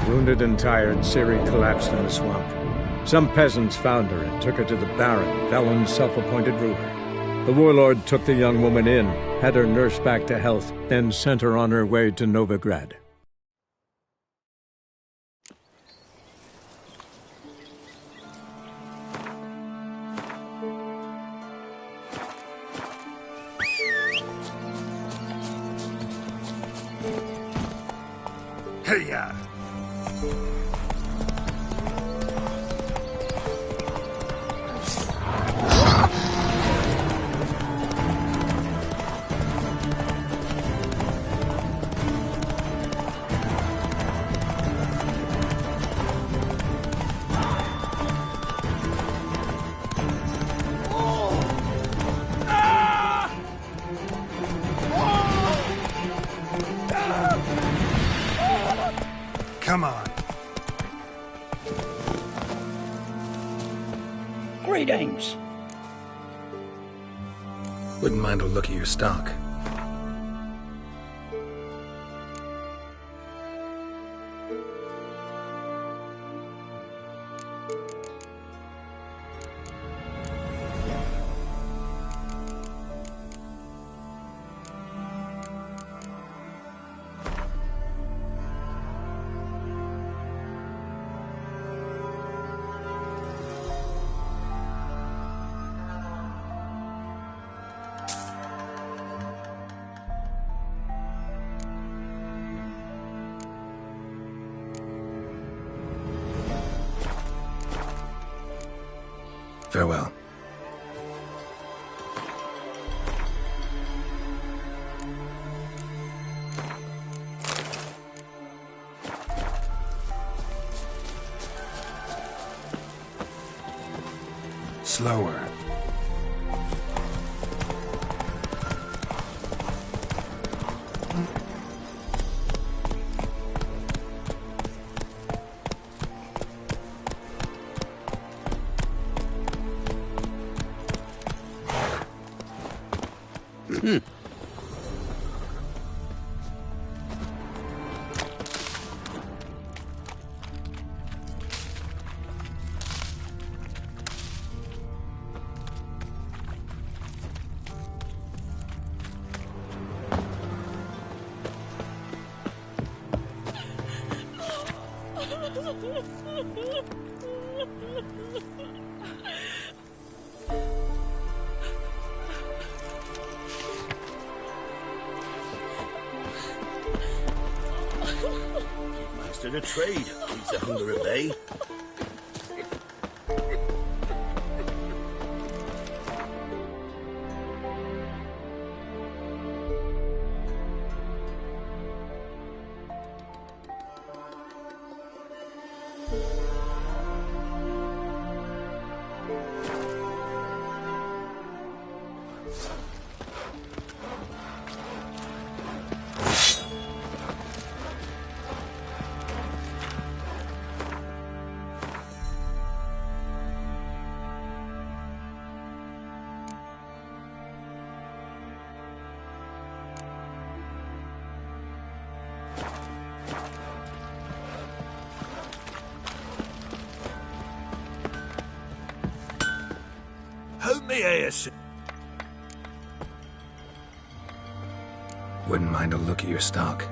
Wounded and tired, Ciri collapsed in the swamp. Some peasants found her and took her to the Baron, Velen's self-appointed ruler. The warlord took the young woman in, had her nursed back to health, then sent her on her way to Novigrad. Hey-ya! Come on. Greetings. Wouldn't mind a look at your stock. Farewell. Slower. Master of trade keeps the hunger at bay. How may I assist? Wouldn't mind a look at your stock.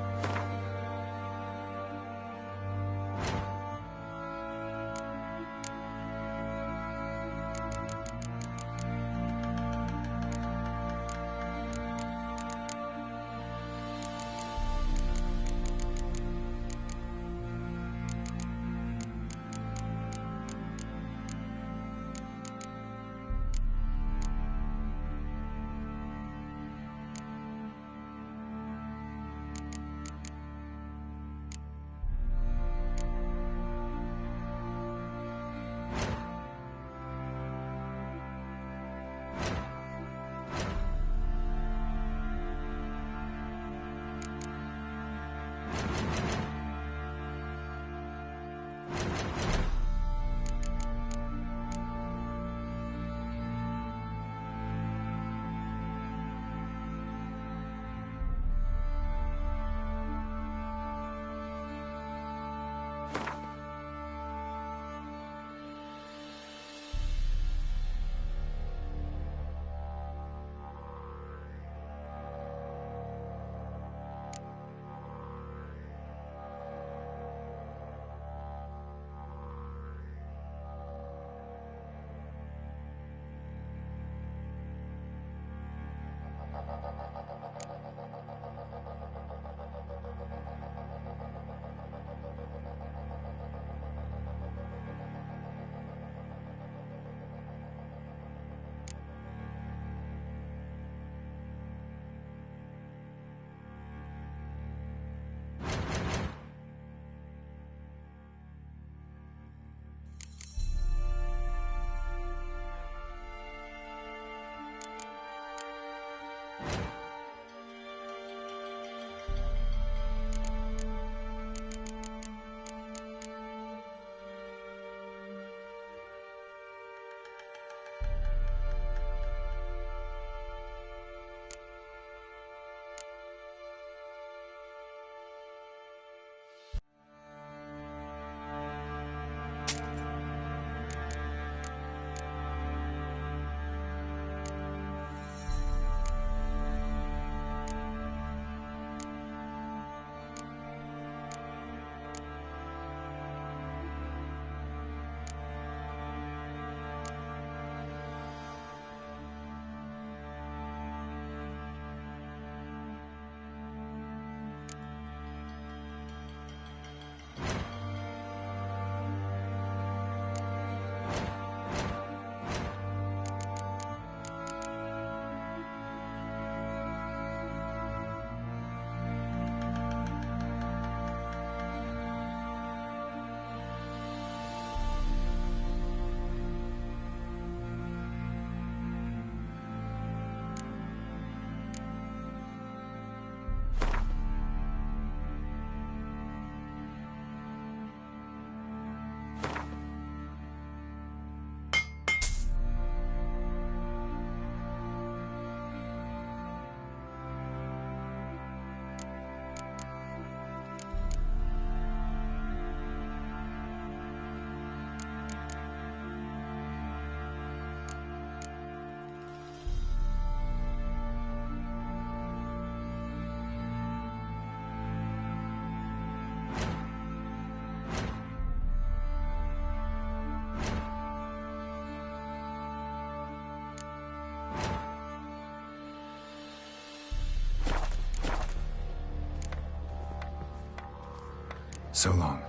So long.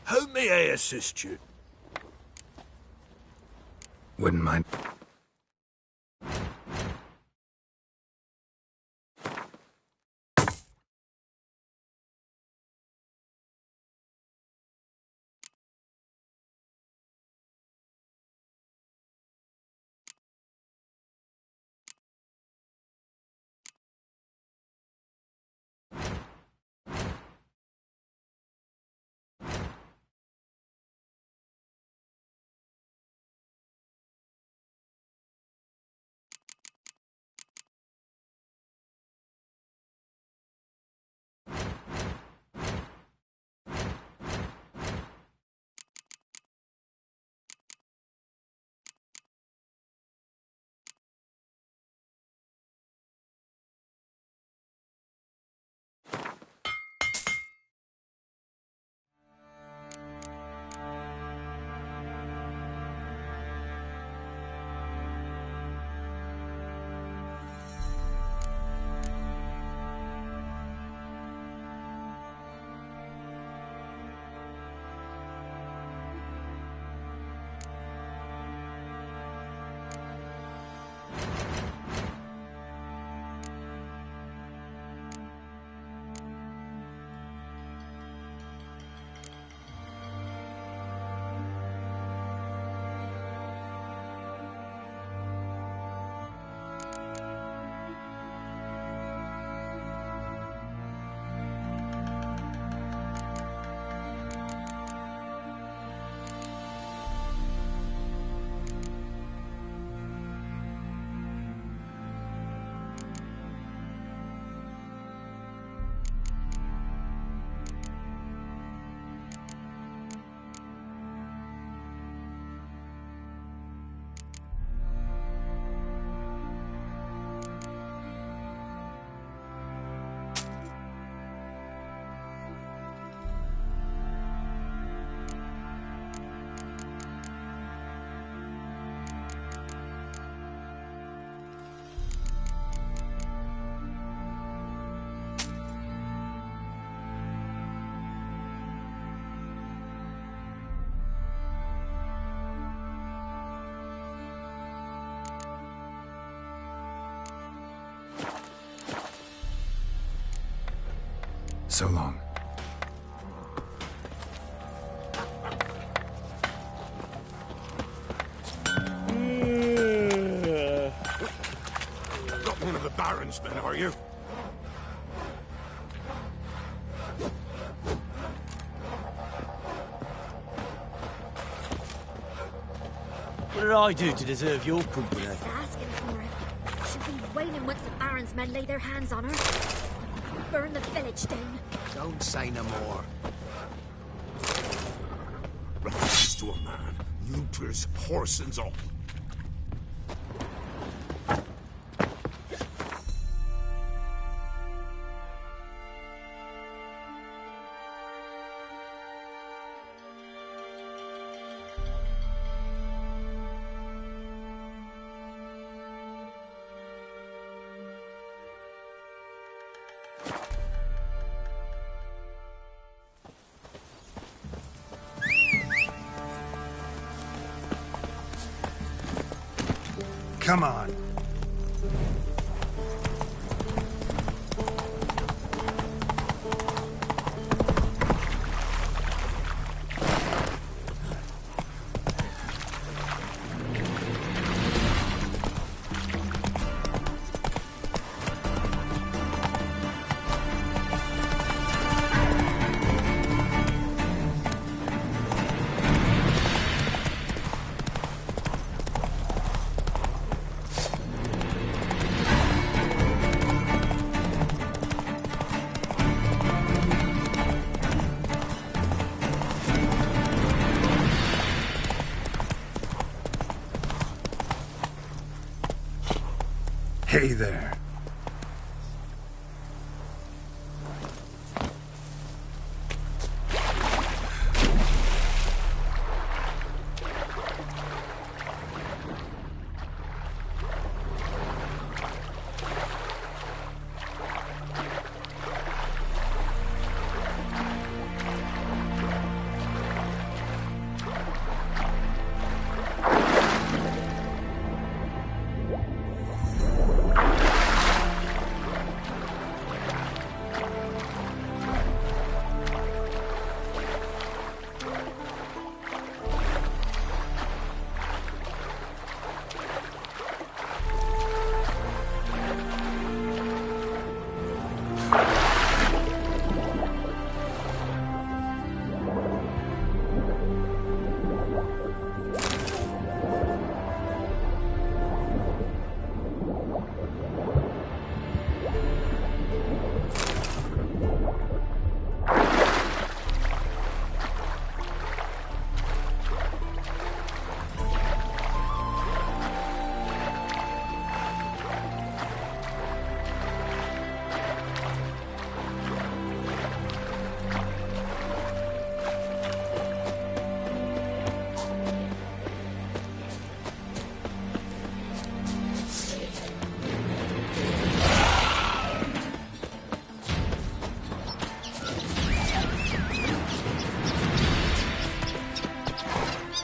How may I assist you? Wouldn't mind. So long. Not one of the Baron's men, are you? What did I do to deserve your company? Just asking for it. She'll be wailing once the Baron's men lay their hands on her. Burn the village down. Don't say no more. Refuse to a man. Looters, horse and all. Come on. Hey there.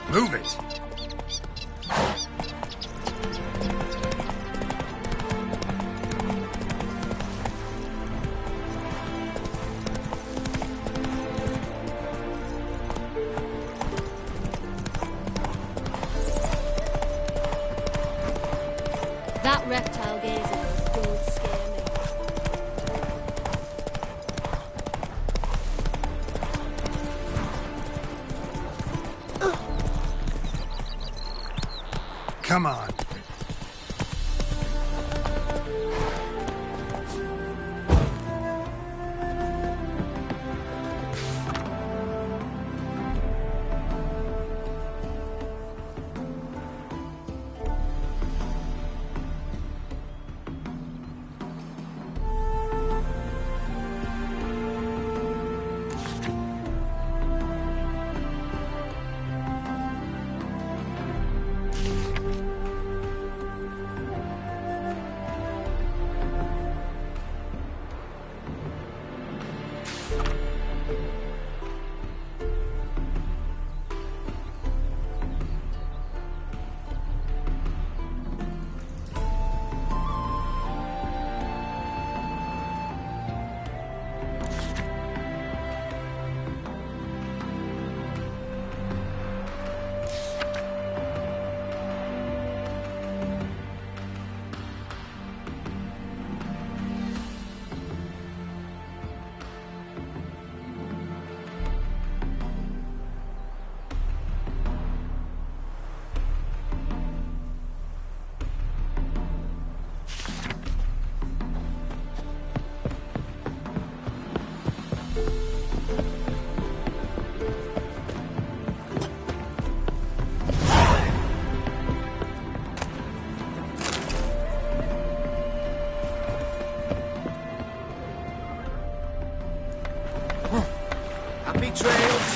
Move it! That reptile gazing don't scare me. Come on. Happy trails.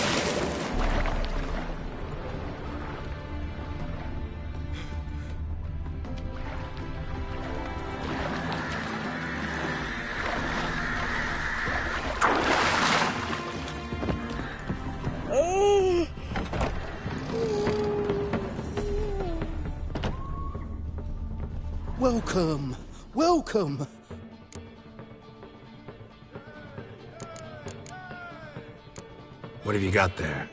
Welcome, welcome. What have you got there?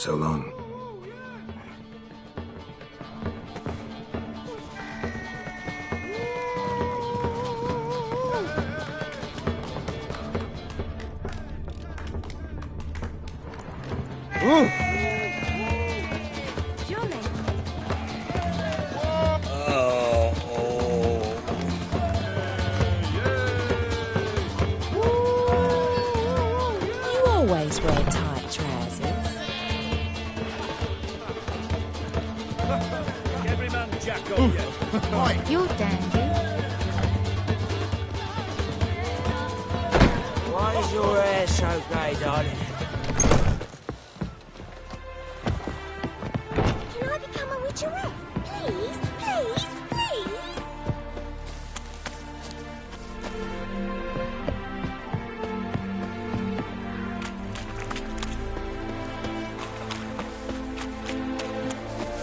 So long. You always wear tight trousers. Every man jack on you. You're dandy. Why is your hair so grey, darling? Can I become a witcherette? Please, please, please.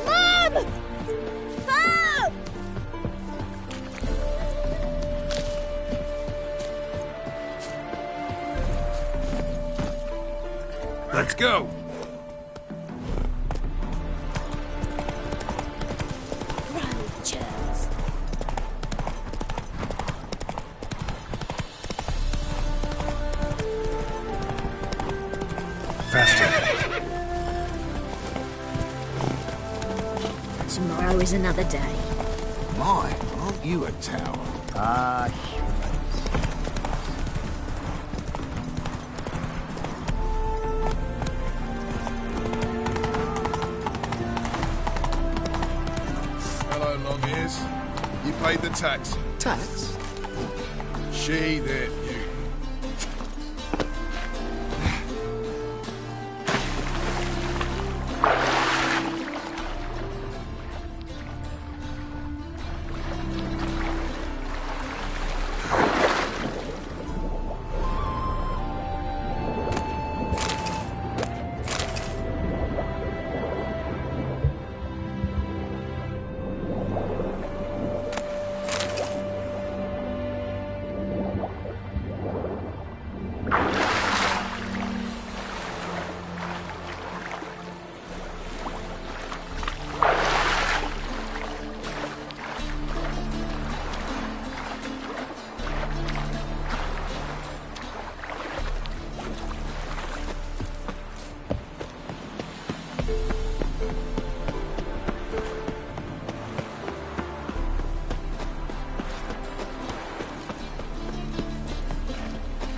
Mom! Mom! Let's go! Roaches. Faster. Tomorrow is another day. My, aren't you a tower? Ah, Hello, long ears. You paid the tax. Tax? She, there, you.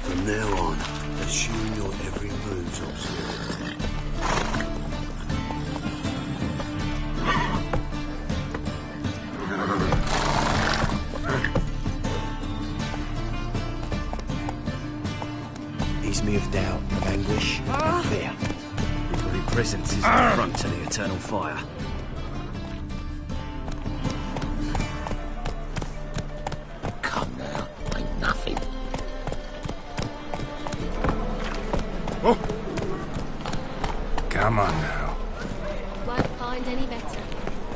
From now on, assume your every move's observed. ease me of doubt, of anguish, of fear. Your very presence is the front to the eternal fire. Come now, ain't nothing. Come on now. Won't find any better.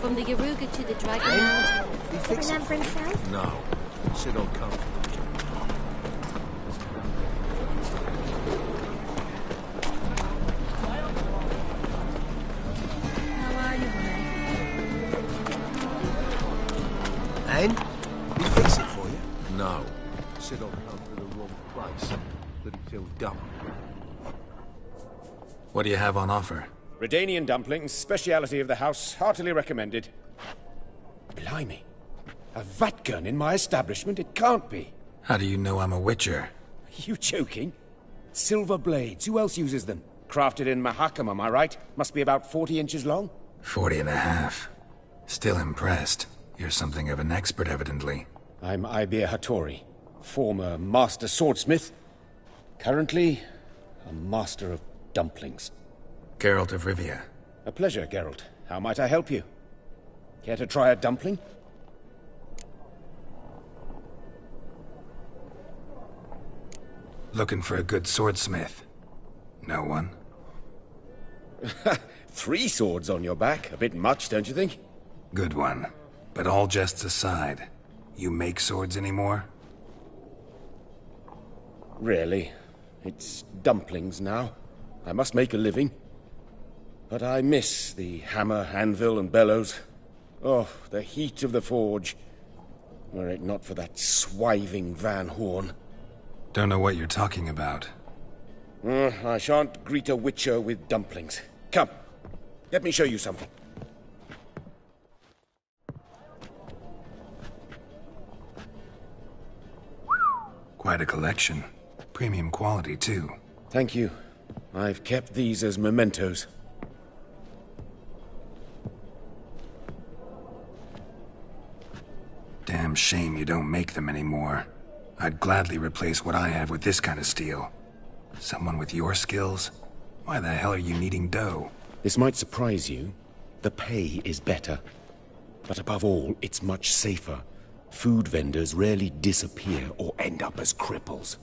From the Yaruga to the Dragon Mountain. Give a lamb for himself? No. Sit on comfort. How are you, honey? And? We fix it for you? No. Sit on come to the wrong place. That it feels dumb. What do you have on offer? Redanian dumplings, speciality of the house, heartily recommended. Blimey. A vatgun in my establishment? It can't be. How do you know I'm a witcher? You joking? Silver blades, who else uses them? Crafted in Mahakam, am I right? Must be about 40 inches long? 40 and a half. Still impressed. You're something of an expert, evidently. I'm Ibir Hattori, former master swordsmith. Currently, a master of dumplings. Geralt of Rivia. A pleasure, Geralt. How might I help you? Care to try a dumpling? Looking for a good swordsmith. No one? 3 swords on your back. A bit much, don't you think? Good one. But all jests aside, you make swords anymore? Really? It's dumplings now. I must make a living. But I miss the hammer, anvil, and bellows. Oh, the heat of the forge. Were it not for that swiving Van Horn. Don't know what you're talking about. I shan't greet a witcher with dumplings. Come, let me show you something. Quite a collection. Premium quality, too. Thank you. I've kept these as mementos. Damn shame you don't make them anymore. I'd gladly replace what I have with this kind of steel. Someone with your skills? Why the hell are you needing dough? This might surprise you. The pay is better. But above all, it's much safer. Food vendors rarely disappear or end up as cripples.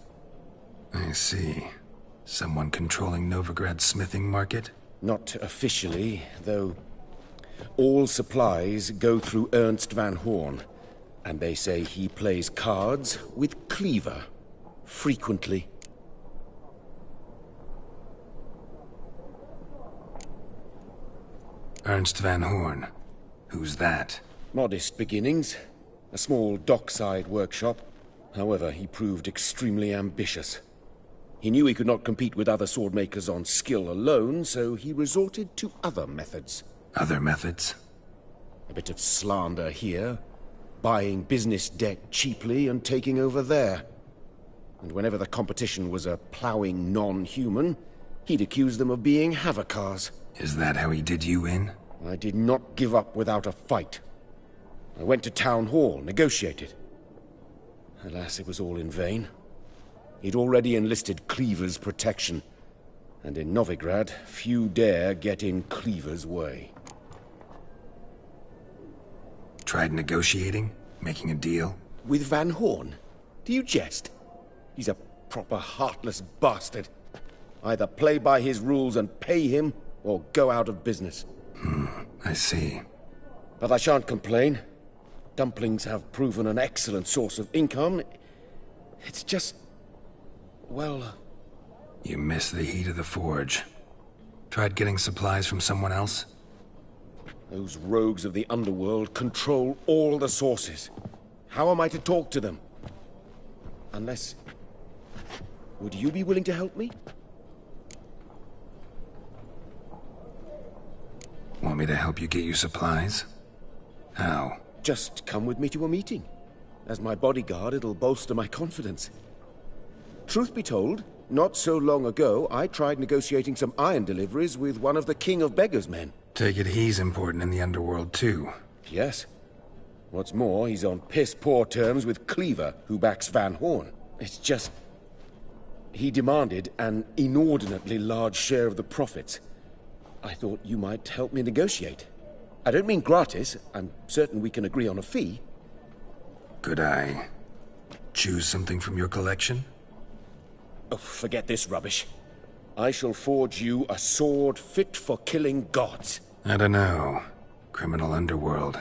I see. Someone controlling Novigrad's smithing market? Not officially, though. All supplies go through Ernst Van Horn. And they say he plays cards with Cleaver. Frequently. Ernst Van Horn. Who's that? Modest beginnings. A small dockside workshop. However, he proved extremely ambitious. He knew he could not compete with other swordmakers on skill alone, so he resorted to other methods. Other methods? A bit of slander here, buying business debt cheaply and taking over there. And whenever the competition was a ploughing non-human, he'd accuse them of being Havocars. Is that how he did you in? I did not give up without a fight. I went to Town Hall, negotiated. Alas, it was all in vain. He'd already enlisted Cleaver's protection, and in Novigrad, few dare get in Cleaver's way. Tried negotiating? Making a deal? With Van Horn? Do you jest? He's a proper heartless bastard. Either play by his rules and pay him, or go out of business. I see. But I shan't complain. Dumplings have proven an excellent source of income. It's just... well... You miss the heat of the forge. Tried getting supplies from someone else? Those rogues of the underworld control all the sources. How am I to talk to them? Unless... would you be willing to help me? Want me to help you get you supplies? How? Just come with me to a meeting. As my bodyguard, it'll bolster my confidence. Truth be told, not so long ago, I tried negotiating some iron deliveries with one of the King of Beggars' men. Take it he's important in the underworld, too. Yes. What's more, he's on piss-poor terms with Cleaver, who backs Van Horn. It's just... he demanded an inordinately large share of the profits. I thought you might help me negotiate. I don't mean gratis. I'm certain we can agree on a fee. Could I choose something from your collection? Oh, forget this rubbish. I shall forge you a sword fit for killing gods. I don't know. Criminal underworld.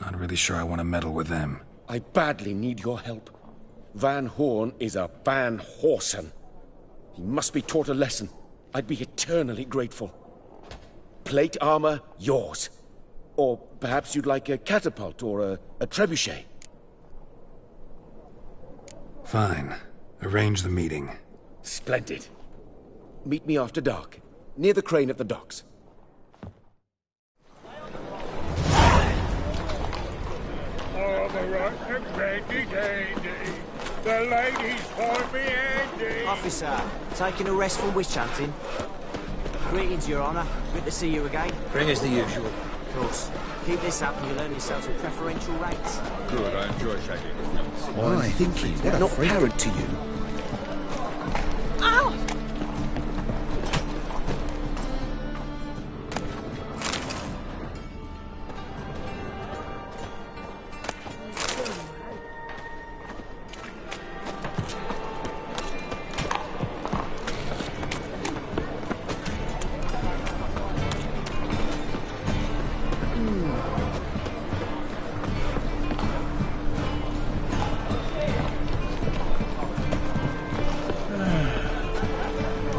Not really sure I want to meddle with them. I badly need your help. Van Horn is a Van Horsen. He must be taught a lesson. I'd be eternally grateful. Plate armor, yours. Or perhaps you'd like a catapult or a trebuchet. Fine. Arrange the meeting. Splendid. Meet me after dark, near the crane at the docks. All the rotten brandy dandy. The ladies call me Andy. Officer, taking a rest from witch hunting. Greetings, Your Honor. Good to see you again. Bring us the usual. Of course. Keep this up and you'll earn yourself some preferential rates. Good, I enjoy shaking hands. Well, I'm thinking, what a Not freak. parent to you. Ow!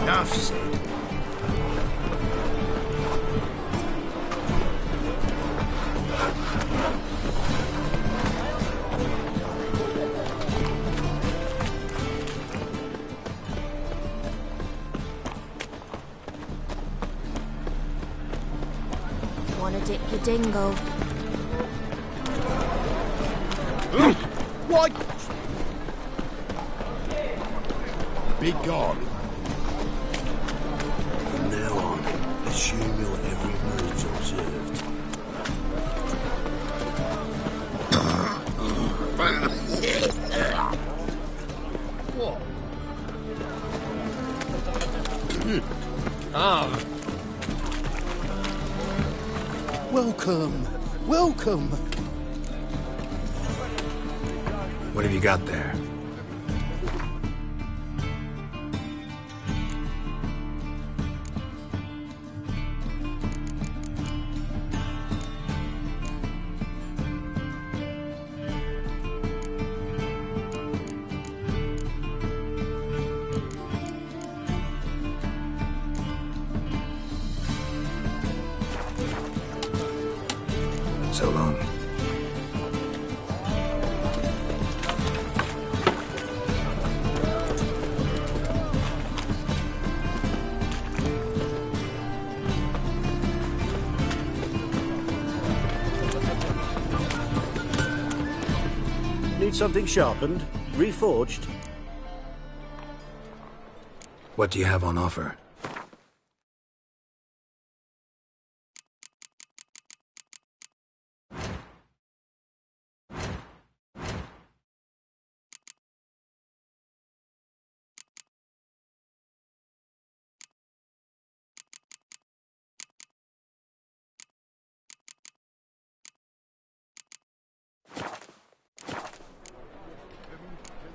Enough said. dip your dingle. Why? Be gone. From now on, assume your every move's observed. What? Welcome. Welcome. What have you got there? So long. Need something sharpened? Reforged? What do you have on offer?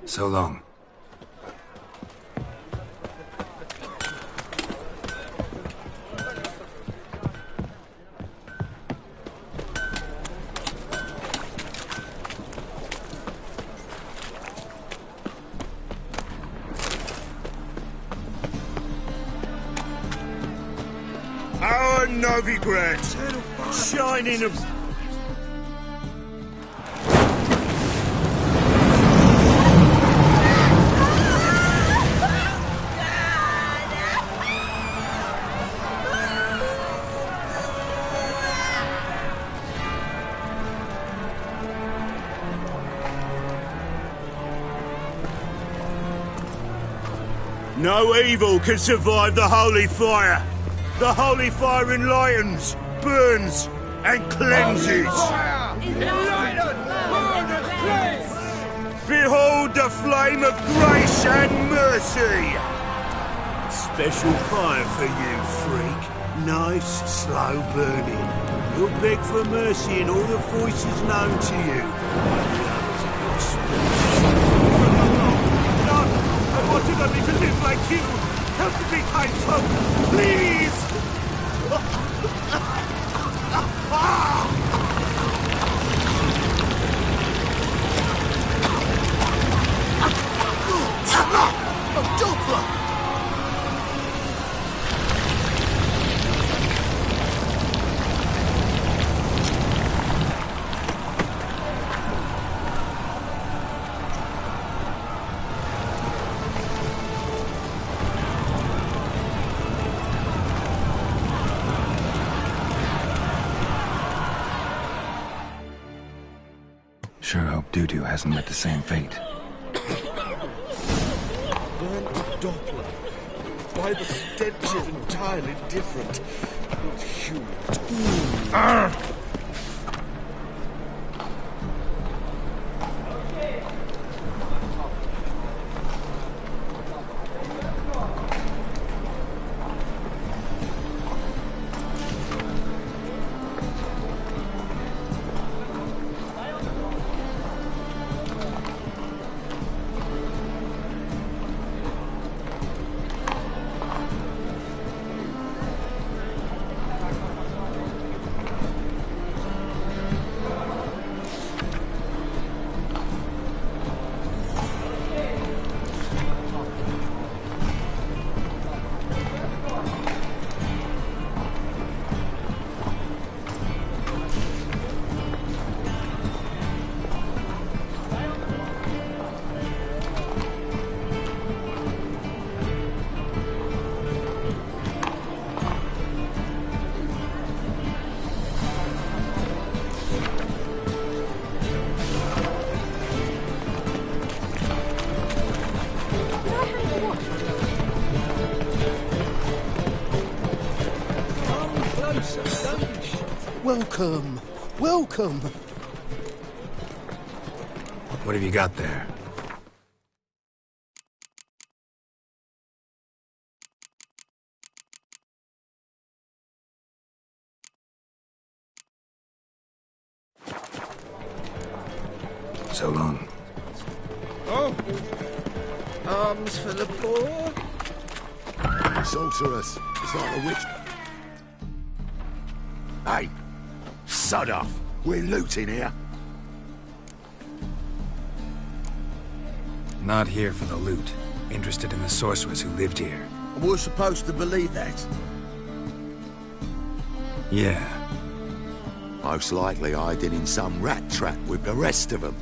So long. Our Novigrad, shining of... No evil can survive the holy fire. The holy fire enlightens, burns, and cleanses. Behold the flame of grace and mercy. Special fire for you, freak. Nice, slow burning. You'll beg for mercy in all the voices known to you. I wanted only to live like you. Help me, kind folk, please! A Doppler! Sure hope Dudu hasn't met the same fate. Burnt Doppler. Why the stench is entirely different. Not human at all. Welcome. Welcome. What have you got there? So long. Oh! Arms for the poor? Sorceress. It's like a witch. Hey, sod off. We're looting here. Not here for the loot. Interested in the sorceress who lived here. We're supposed to believe that. Yeah. Most likely hiding in some rat trap with the rest of them.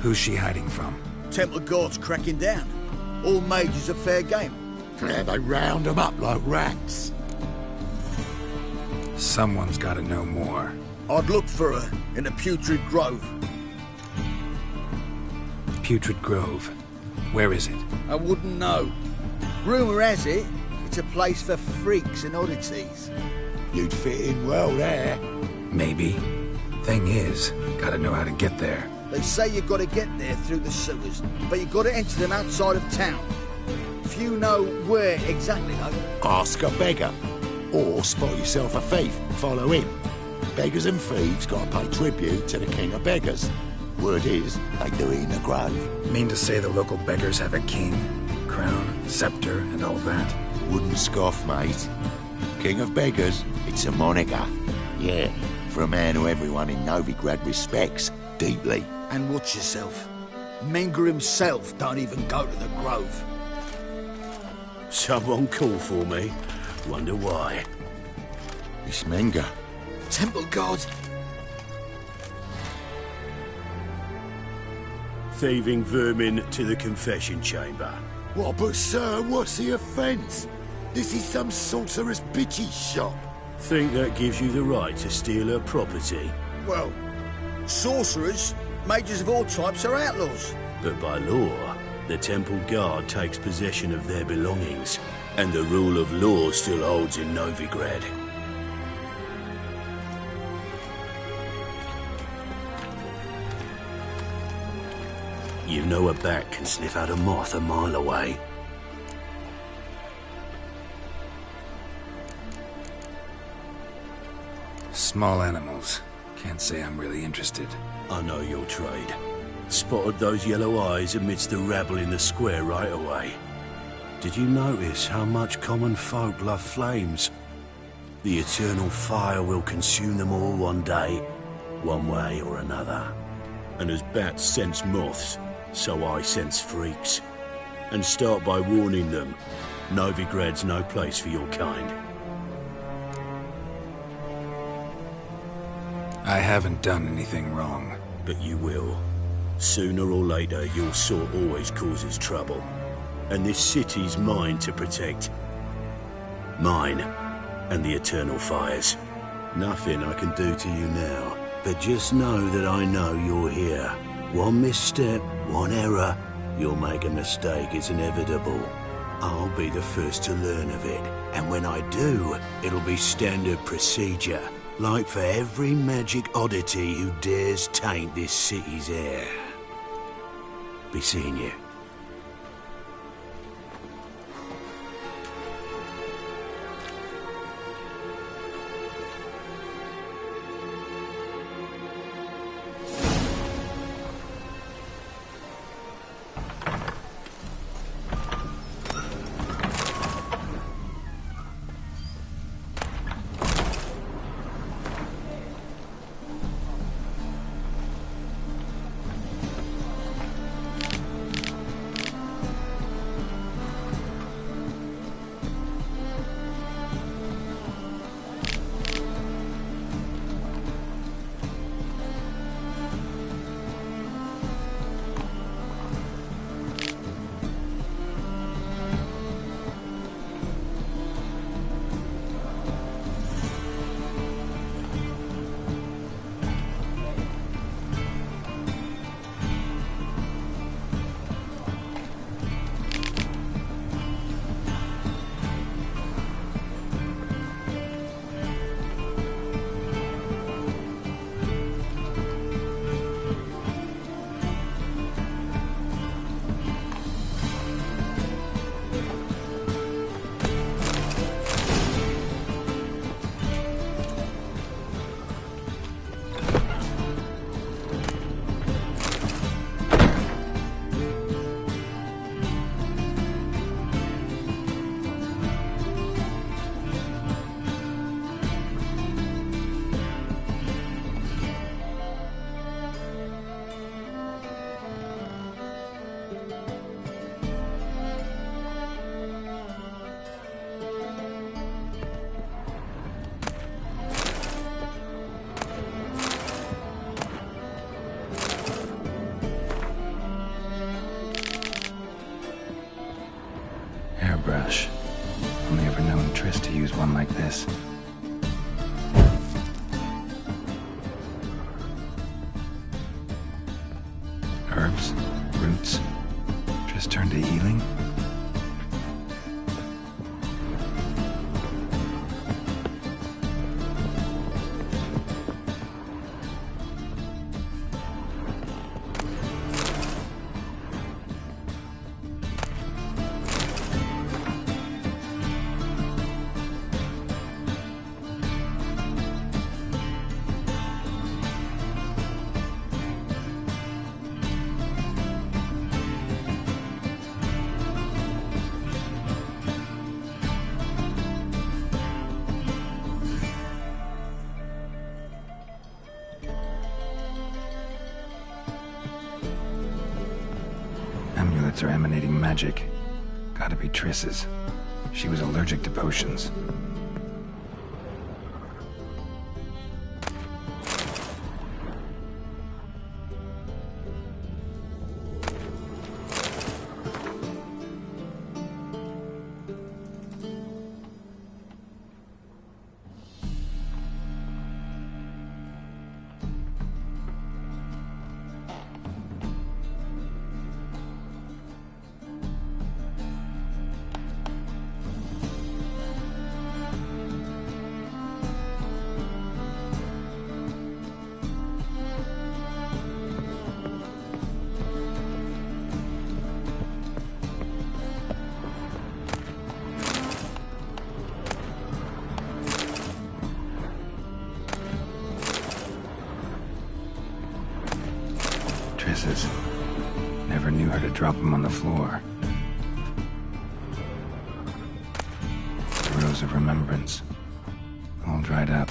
Who's she hiding from? Temple Guard's cracking down. All mages are fair game. Yeah, they round them up like rats. Someone's got to know more. I'd look for her in the Putrid Grove. Putrid Grove. Where is it? I wouldn't know. Rumour has it, it's a place for freaks and oddities. You'd fit in well there. Maybe. Thing is, gotta know how to get there. They say you've got to get there through the sewers, but you've got to enter them outside of town. Few know where exactly, though. Ask a beggar. Or spot yourself a thief and follow him. Beggars and thieves got to pay tribute to the king of beggars. Word is, they do it in the grove. Mean to say the local beggars have a king, crown, scepter, and all that? Wouldn't scoff, mate. King of beggars, it's a moniker. Yeah, for a man who everyone in Novigrad respects deeply. And watch yourself. Menger himself don't even go to the grove. Someone call for me. Wonder why. It's Menger. Temple Guard. Thieving vermin to the confession chamber. What, but sir, what's the offence? This is some sorcerer's bitchy shop. Think that gives you the right to steal her property? Well, sorcerers, mages of all types are outlaws. But by law, the Temple Guard takes possession of their belongings, and the rule of law still holds in Novigrad. You know a bat can sniff out a moth a mile away. Small animals. Can't say I'm really interested. I know your trade. Spotted those yellow eyes amidst the rabble in the square right away. Did you notice how much common folk love flames? The eternal fire will consume them all one day, one way or another. And as bats sense moths, so I sense freaks. And start by warning them, Novigrad's no place for your kind. I haven't done anything wrong. But you will. Sooner or later, your sort always causes trouble. And this city's mine to protect. Mine and the eternal fires. Nothing I can do to you now. But just know that I know you're here. One misstep, one error, you'll make a mistake, it's inevitable. I'll be the first to learn of it. And when I do, it'll be standard procedure. Like for every magic oddity who dares taint this city's air. Be seeing you. there's one like this. Herbs, roots, just turn to healing. Amulets are emanating magic. Gotta be Triss's. She was allergic to potions. Triss's. Never knew how to drop them on the floor. The Rose of Remembrance. All dried up.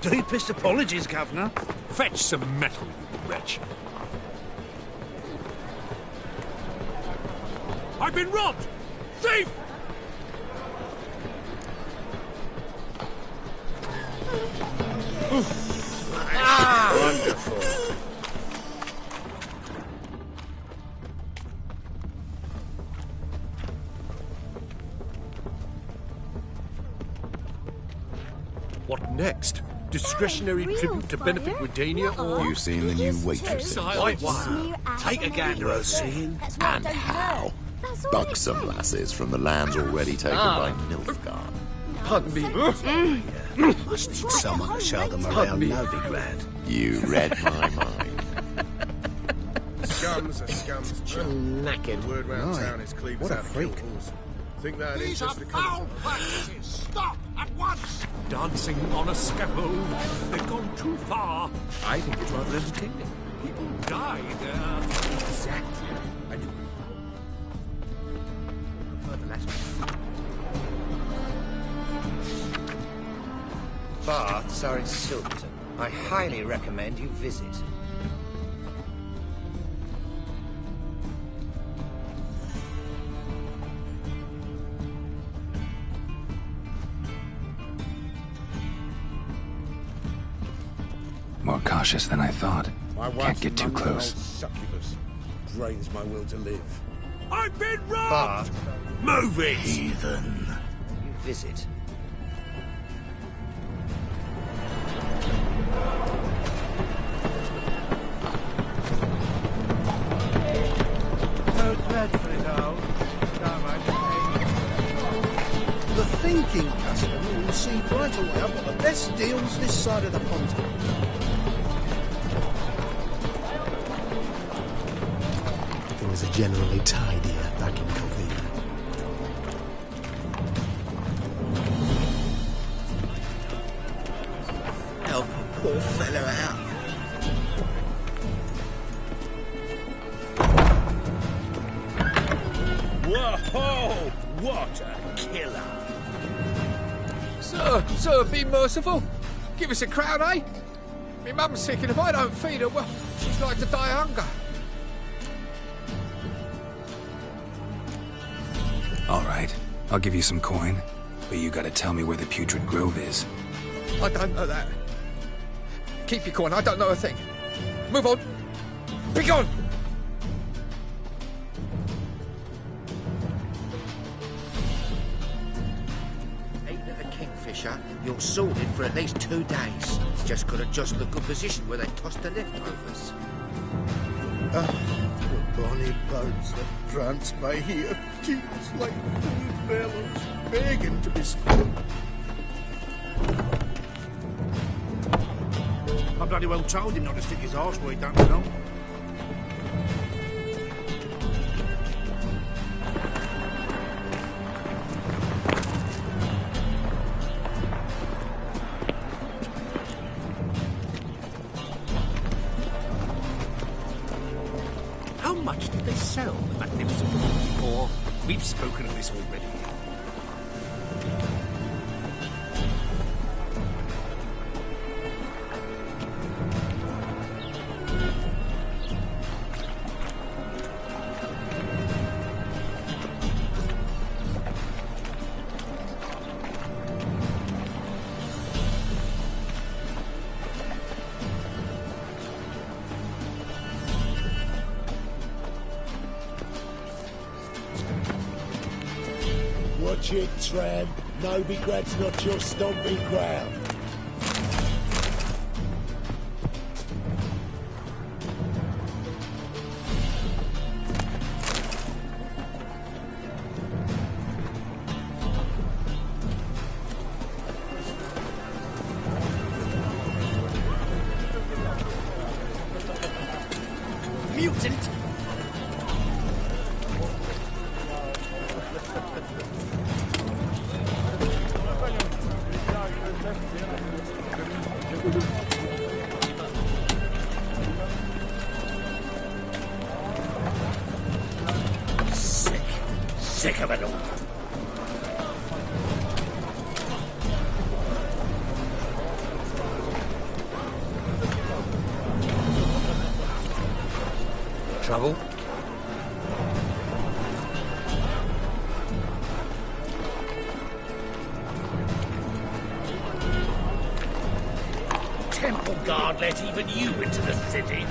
Deepest apologies, Governor. Fetch some metal, you wretch. I've been robbed! Thief! Wonderful. What next? Discretionary tribute to benefit Redania, or... You seen the new waitress? White wine. Take a gander, O'Sean. And how? Buxom lasses from the lands already taken by Nilfgaard. Pardon me. Must need someone to show them around Novigrad. You read my mind. Scums are scums. Knackered. Word round town is Cleaver's What a out of freak. Kills. Think that These interest are the foul practices! Stop at once! Dancing on a scaffold. They've gone too far. I think it's rather entertaining. People die there. Exactly. I do. Baths are in Silverton. I highly recommend you visit. More cautious than I thought. Can't get too close. Succubus drains my will to live. I've been robbed! Move it! Heathen. You visit. No dreadfully though. The thinking customer will see right away I've got the best deals this side of the pond. Things are generally tidier back in Calvina. out. Whoa! What a killer! Sir, be merciful. Give us a crown, eh? My mum's sick, and if I don't feed her, well, she's like to die of hunger. All right, I'll give you some coin, but you gotta tell me where the Putrid Grove is. I don't know that. Keep your coin, I don't know a thing. Move on. Be gone! You're sorted for at least 2 days. Just got to jostle a good position where they toss the leftovers. The bonny birds that prance by here, tears like food bellows, begging to be spun. I bloody well told him not to stick his arse where he don't belong. How much did they sell the magnificent property for? We've spoken of this already. Watch it, tramp. Novigrad's not your stomping ground. Mutant! Sick of it all. Trouble? Temple Guard let even you into the city.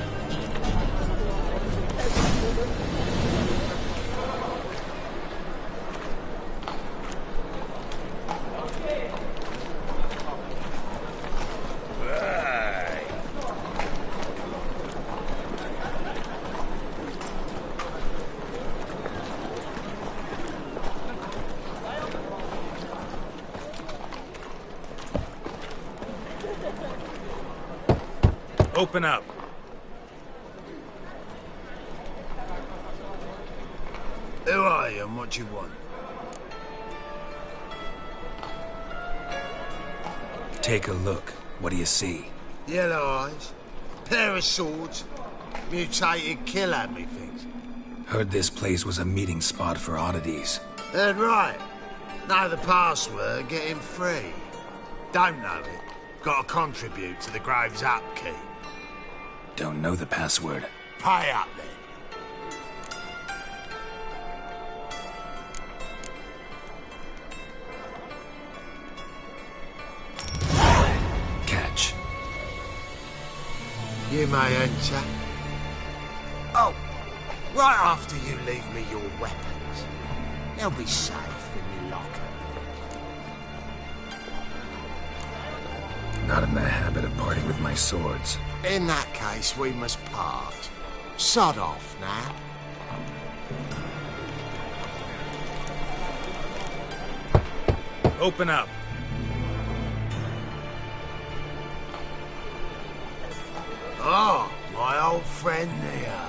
Open up. Who are you and what do you want? Take a look. What do you see? Yellow eyes, pair of swords, mutated killer, methinks. Heard this place was a meeting spot for oddities. Heard right. Know the password, get him free. Don't know it. Got to contribute to the Grove's upkeep. Don't know the password. Pay up then. Catch. You may enter. Oh, right after you leave me your weapons. They'll be safe in your locker. Not in the habit of parting with my swords. In that case, we must part. Sod off now. Open up. Oh, my old friend there.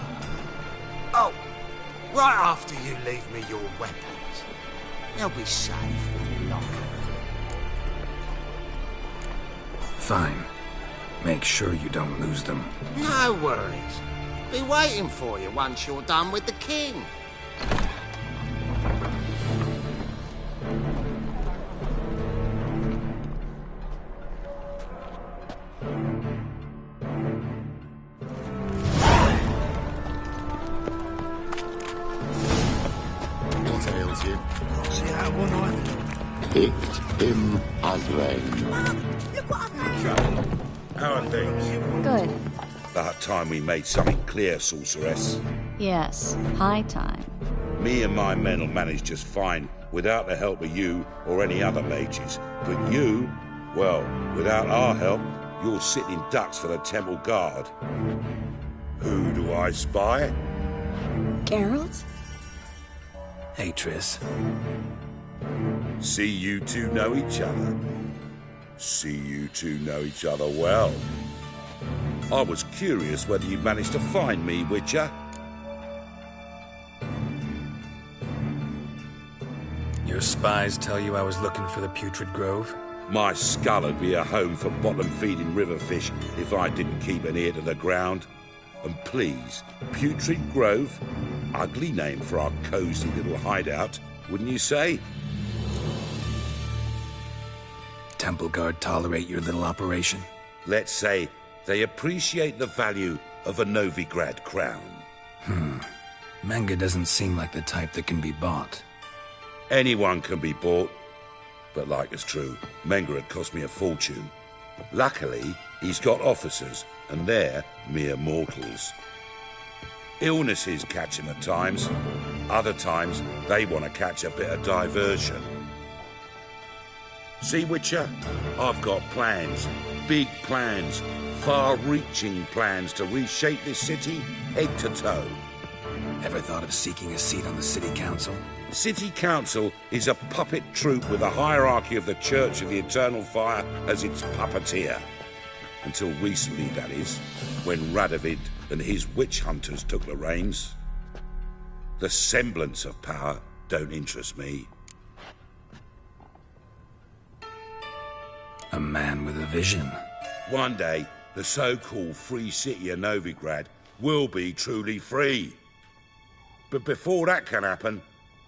Oh, right after you leave me your weapons. They'll be safe in your locker. Fine. Make sure you don't lose them. No worries. Be waiting for you once you're done with the king. What ails you? See how one eye. Picked him as rain. How are things? Good. About time we made something clear, sorceress. Yes, high time. Me and my men will manage just fine without the help of you or any other mages. But you, well, without our help, you're sitting ducks for the temple guard. Who do I spy? Geralt? Hey, Triss. See you two know each other. See you two know each other well. I was curious whether you managed to find me, Witcher. Your spies tell you I was looking for the Putrid Grove? My skull would be a home for bottom-feeding river fish if I didn't keep an ear to the ground. And please, Putrid Grove? Ugly name for our cosy little hideout, wouldn't you say? Temple Guard tolerate your little operation? Let's say they appreciate the value of a Novigrad crown. Menge doesn't seem like the type that can be bought. Anyone can be bought. But like it's true, Menge had cost me a fortune. Luckily, he's got officers, and they're mere mortals. Illnesses catch him at times. Other times, they want to catch a bit of diversion. See, Witcher? I've got plans. Big plans. Far-reaching plans to reshape this city head to toe. Ever thought of seeking a seat on the city council? City Council is a puppet troupe with a hierarchy of the Church of the Eternal Fire as its puppeteer. Until recently, that is, when Radovid and his witch hunters took the reins. The semblance of power don't interest me. A man with a vision. One day, the so-called free city of Novigrad will be truly free. But before that can happen,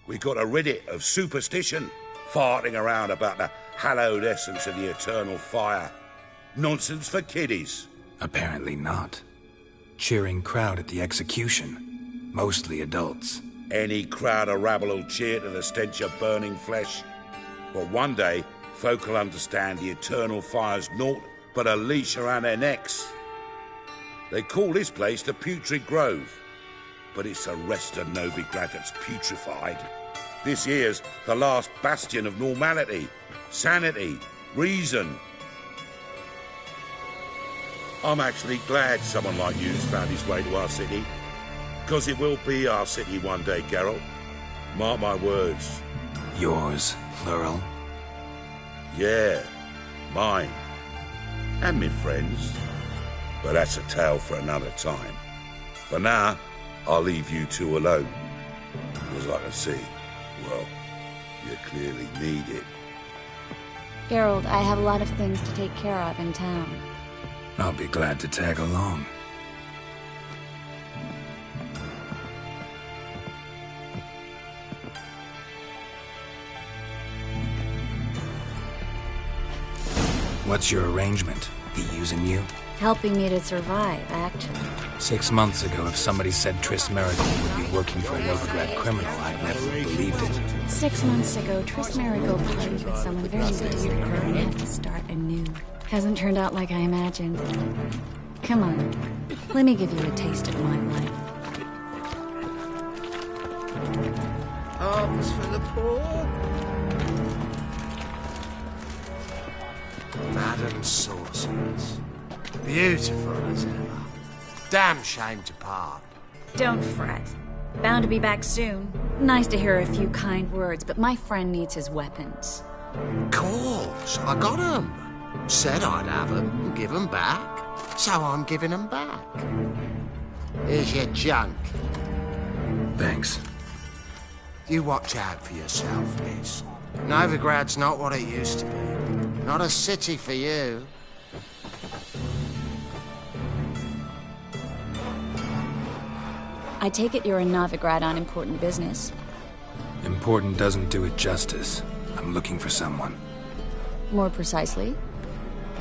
we got to rid it of superstition, farting around about the hallowed essence of the eternal fire. Nonsense for kiddies. Apparently not. Cheering crowd at the execution. Mostly adults. Any crowd of rabble will cheer to the stench of burning flesh. But one day, folk will understand the eternal fire's naught but a leash around their necks. They call this place the Putrid Grove. But it's the rest of Novigrad that's putrefied. This here's the last bastion of normality, sanity, reason. I'm actually glad someone like you's found his way to our city. Because it will be our city one day, Geralt. Mark my words. Yours, plural? Yeah, mine. And me friends. But that's a tale for another time. For now, I'll leave you two alone. Because I can see, well, you clearly need it. Geralt, I have a lot of things to take care of in town. I'll be glad to tag along. What's your arrangement? He using you? Helping me to survive, actually. 6 months ago, if somebody said Triss Merigold would be working for a Novigrad criminal, I'd never have believed it. 6 months ago, Triss Merigold partied with someone very dear to her and had to start anew. Hasn't turned out like I imagined. Come on, let me give you a taste of my life. Alms for the poor. Madam Sorceress. Beautiful as ever. Damn shame to part. Don't fret. Bound to be back soon. Nice to hear a few kind words, but my friend needs his weapons. Course, I got 'em. Said I'd have 'em and give 'em back. So I'm giving 'em back. Here's your junk. Thanks. You watch out for yourself, miss. Novigrad's not what it used to be. Not a city for you. I take it you're a Novigrad on important business. Important doesn't do it justice. I'm looking for someone. More precisely?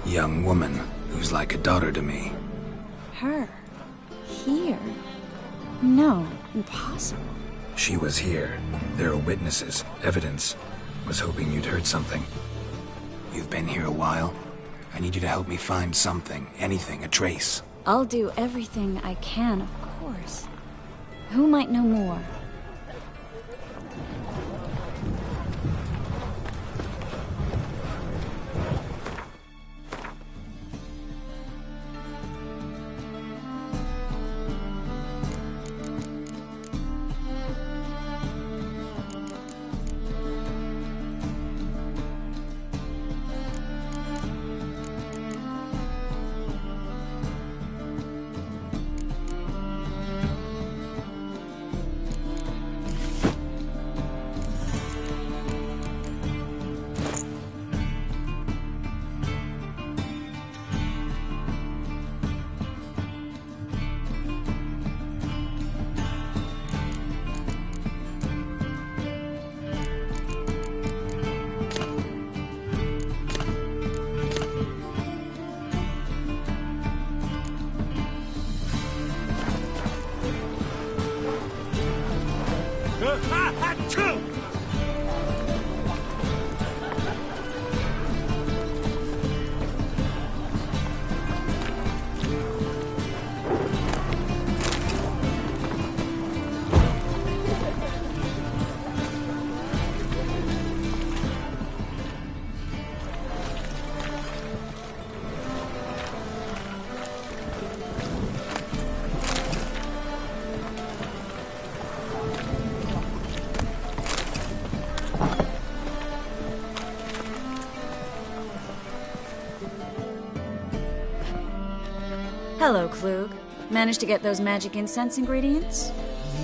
Young woman who's like a daughter to me. Her? Here? No, impossible. She was here. There are witnesses, evidence. Was hoping you'd heard something. You've been here a while. I need you to help me find something, anything, a trace. I'll do everything I can, of course. Who might know more? Hello, Klug. Managed to get those magic incense ingredients?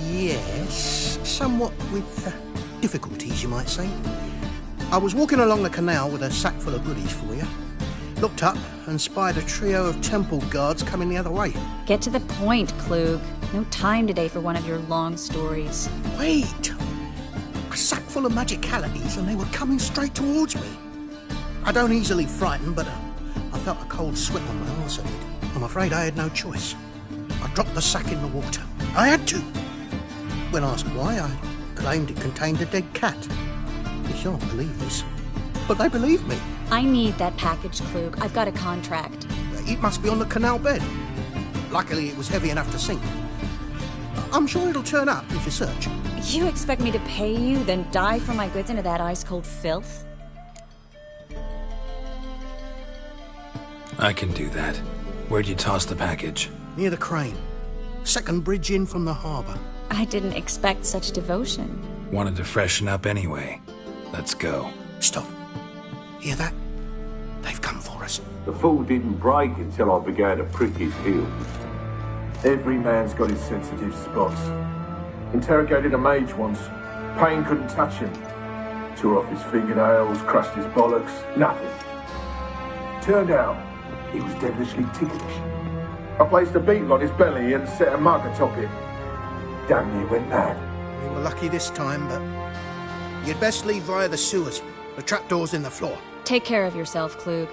Yes, somewhat with difficulties, you might say. I was walking along the canal with a sack full of goodies for you. Looked up and spied a trio of temple guards coming the other way. Get to the point, Klug. No time today for one of your long stories. Wait! A sack full of magicalities and they were coming straight towards me. I don't easily frighten, but I felt a cold sweat on my arse. I'm afraid I had no choice. I dropped the sack in the water. I had to. When asked why, I claimed it contained a dead cat. You shan't believe this, but they believed me. I need that package, Klug. I've got a contract. It must be on the canal bed. Luckily, it was heavy enough to sink. I'm sure it'll turn up if you search. You expect me to pay you, then dive for my goods into that ice-cold filth? I can do that. Where'd you toss the package? Near the crane. Second bridge in from the harbour. I didn't expect such devotion. Wanted to freshen up anyway. Let's go. Stop. Hear that? They've come for us. The fall didn't break until I began to prick his heels. Every man's got his sensitive spots. Interrogated a mage once. Pain couldn't touch him. Tore off his fingernails, crushed his bollocks. Nothing. Turned out, he was devilishly ticklish. I placed a beetle on his belly and set a mug atop it. Damn near went mad. We were lucky this time, but you'd best leave via the sewers. The trapdoor's in the floor. Take care of yourself, Klug.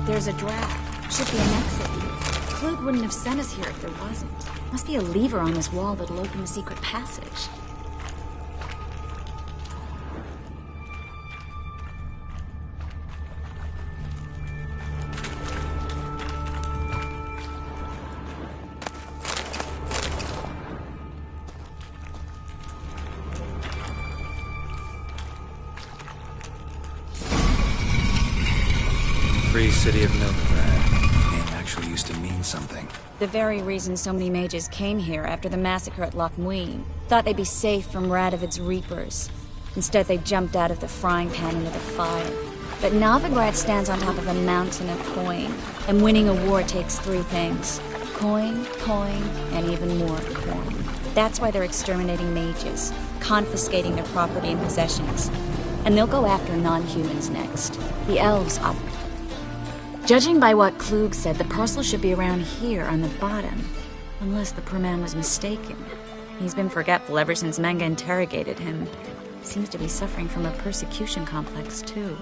There's a draft. Should be an exit. Klug wouldn't have sent us here if there wasn't. Must be a lever on this wall that'll open the secret passage. Free City of Novigrad. The name actually used to mean something. The very reason so many mages came here after the massacre at Loch Muin. Thought they'd be safe from Radovid's reapers. Instead, they jumped out of the frying pan into the fire. But Novigrad stands on top of a mountain of coin, and winning a war takes three things. Coin, and even more coin. That's why they're exterminating mages, confiscating their property and possessions. And they'll go after non-humans next. The elves up. Judging by what Klug said, the parcel should be around here on the bottom. Unless the poor man was mistaken. He's been forgetful ever since Manga interrogated him. Seems to be suffering from a persecution complex, too.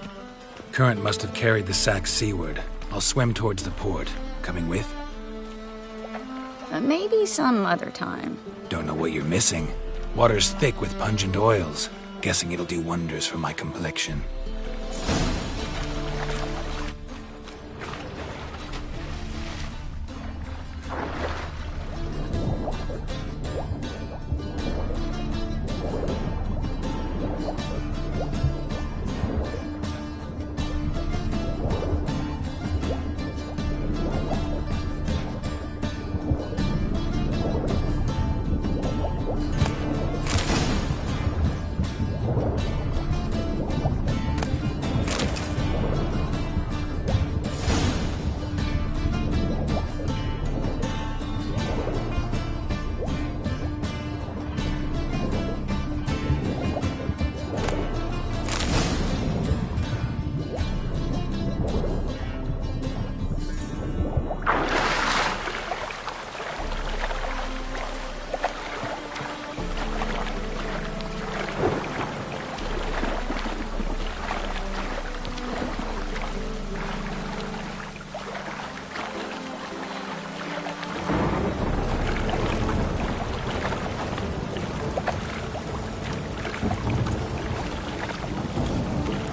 Current must have carried the sack seaward. I'll swim towards the port. Coming with? Maybe some other time. Don't know what you're missing. Water's thick with pungent oils. Guessing it'll do wonders for my complexion.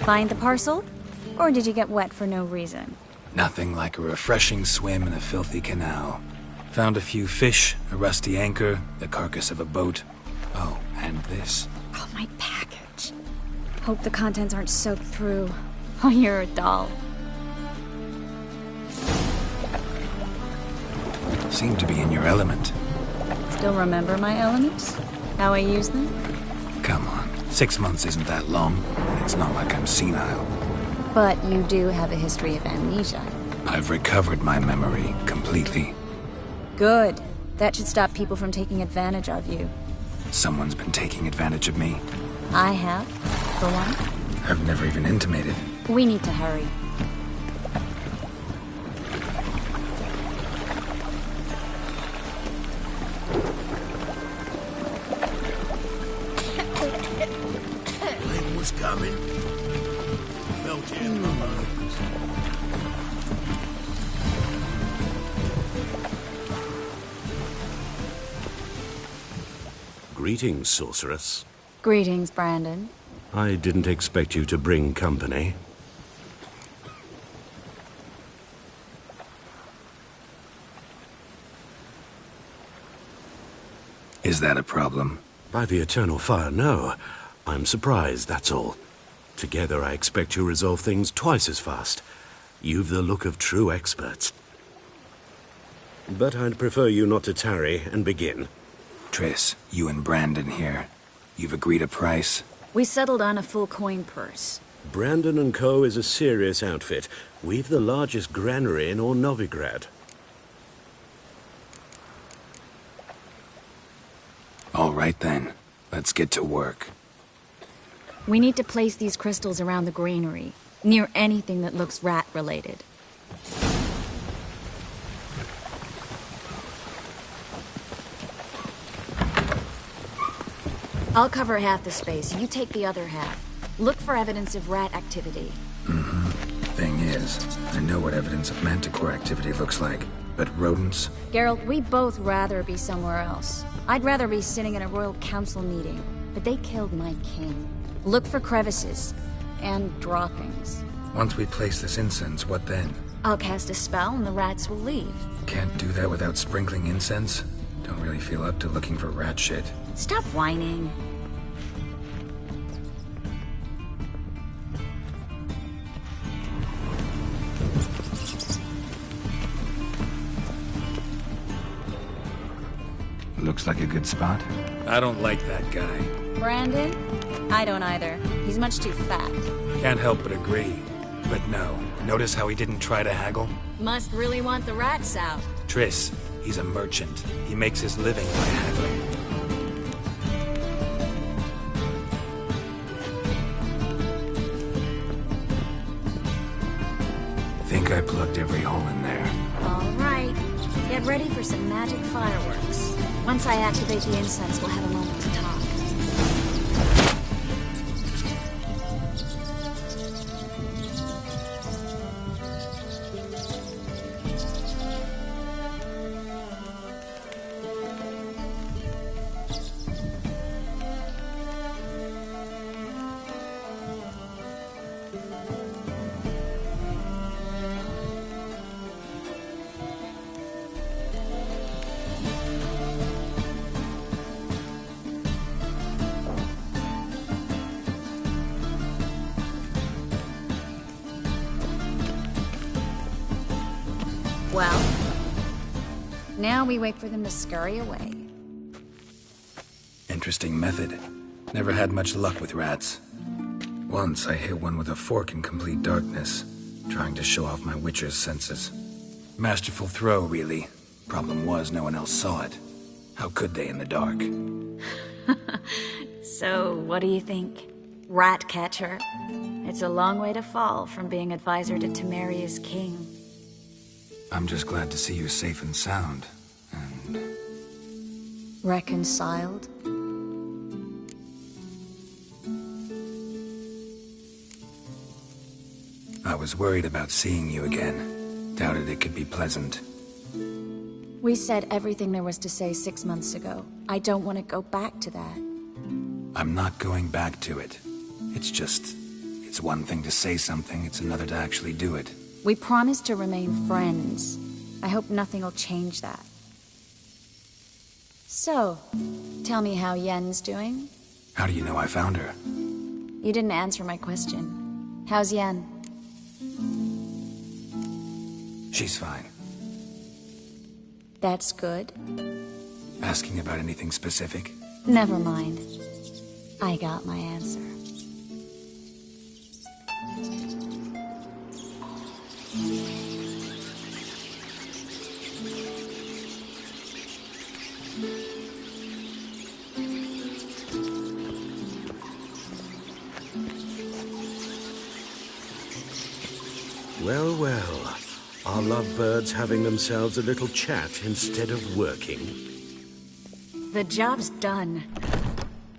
Find the parcel? Or did you get wet for no reason? Nothing like a refreshing swim in a filthy canal. Found a few fish, a rusty anchor, the carcass of a boat. Oh, and this. Oh, my package. Hope the contents aren't soaked through. Oh, you're a doll. Seem to be in your element. Still remember my elements? How I use them? Come on. 6 months isn't that long. It's not like I'm senile. But you do have a history of amnesia. I've recovered my memory completely. Good. That should stop people from taking advantage of you. Someone's been taking advantage of me. I have, for one. I've never even intimated. We need to hurry. Rain was coming. Felt it in my bones. Greetings, sorceress. Greetings, Brandon. I didn't expect you to bring company. Is that a problem? By the eternal fire, no. I'm surprised, that's all. Together, I expect you resolve things twice as fast. You've the look of true experts. But I'd prefer you not to tarry and begin. Triss, you and Brandon here. You've agreed a price? We settled on a full coin purse. Brandon & Co. is a serious outfit. We've the largest granary in all Novigrad. All right then. Let's get to work. We need to place these crystals around the granary, near anything that looks rat-related. I'll cover half the space, you take the other half. Look for evidence of rat activity. Thing is, I know what evidence of manticore activity looks like, but rodents? Geralt, we'd both rather be somewhere else. I'd rather be sitting in a royal council meeting, but they killed my king. Look for crevices and droppings. Once we place this incense, what then? I'll cast a spell and the rats will leave. Can't do that without sprinkling incense? Don't really feel up to looking for rat shit. Stop whining. Looks like a good spot. I don't like that guy. Brandon? I don't either. He's much too fat. Can't help but agree. But no. Notice how he didn't try to haggle? Must really want the rats out. Triss, he's a merchant. He makes his living by haggling. Think I plugged every hole in there. All right. Get ready for some magic fireworks. Once I activate the incense, we'll have a moment to talk. Well, now we wait for them to scurry away. Interesting method. Never had much luck with rats. Once I hit one with a fork in complete darkness, trying to show off my witcher's senses. Masterful throw, really. Problem was, no one else saw it. How could they in the dark? So, what do you think? Rat catcher? It's a long way to fall from being advisor to Temeria's king. I'm just glad to see you safe and sound. And reconciled? I was worried about seeing you again. Doubted it could be pleasant. We said everything there was to say 6 months ago. I don't want to go back to that. I'm not going back to it. It's one thing to say something, it's another to actually do it. We promised to remain friends. I hope nothing will change that. So, tell me how Yen's doing? How do you know I found her? You didn't answer my question. How's Yen? She's fine. That's good. Asking about anything specific? Never mind. I got my answer. Well, well. Are lovebirds having themselves a little chat instead of working? The job's done.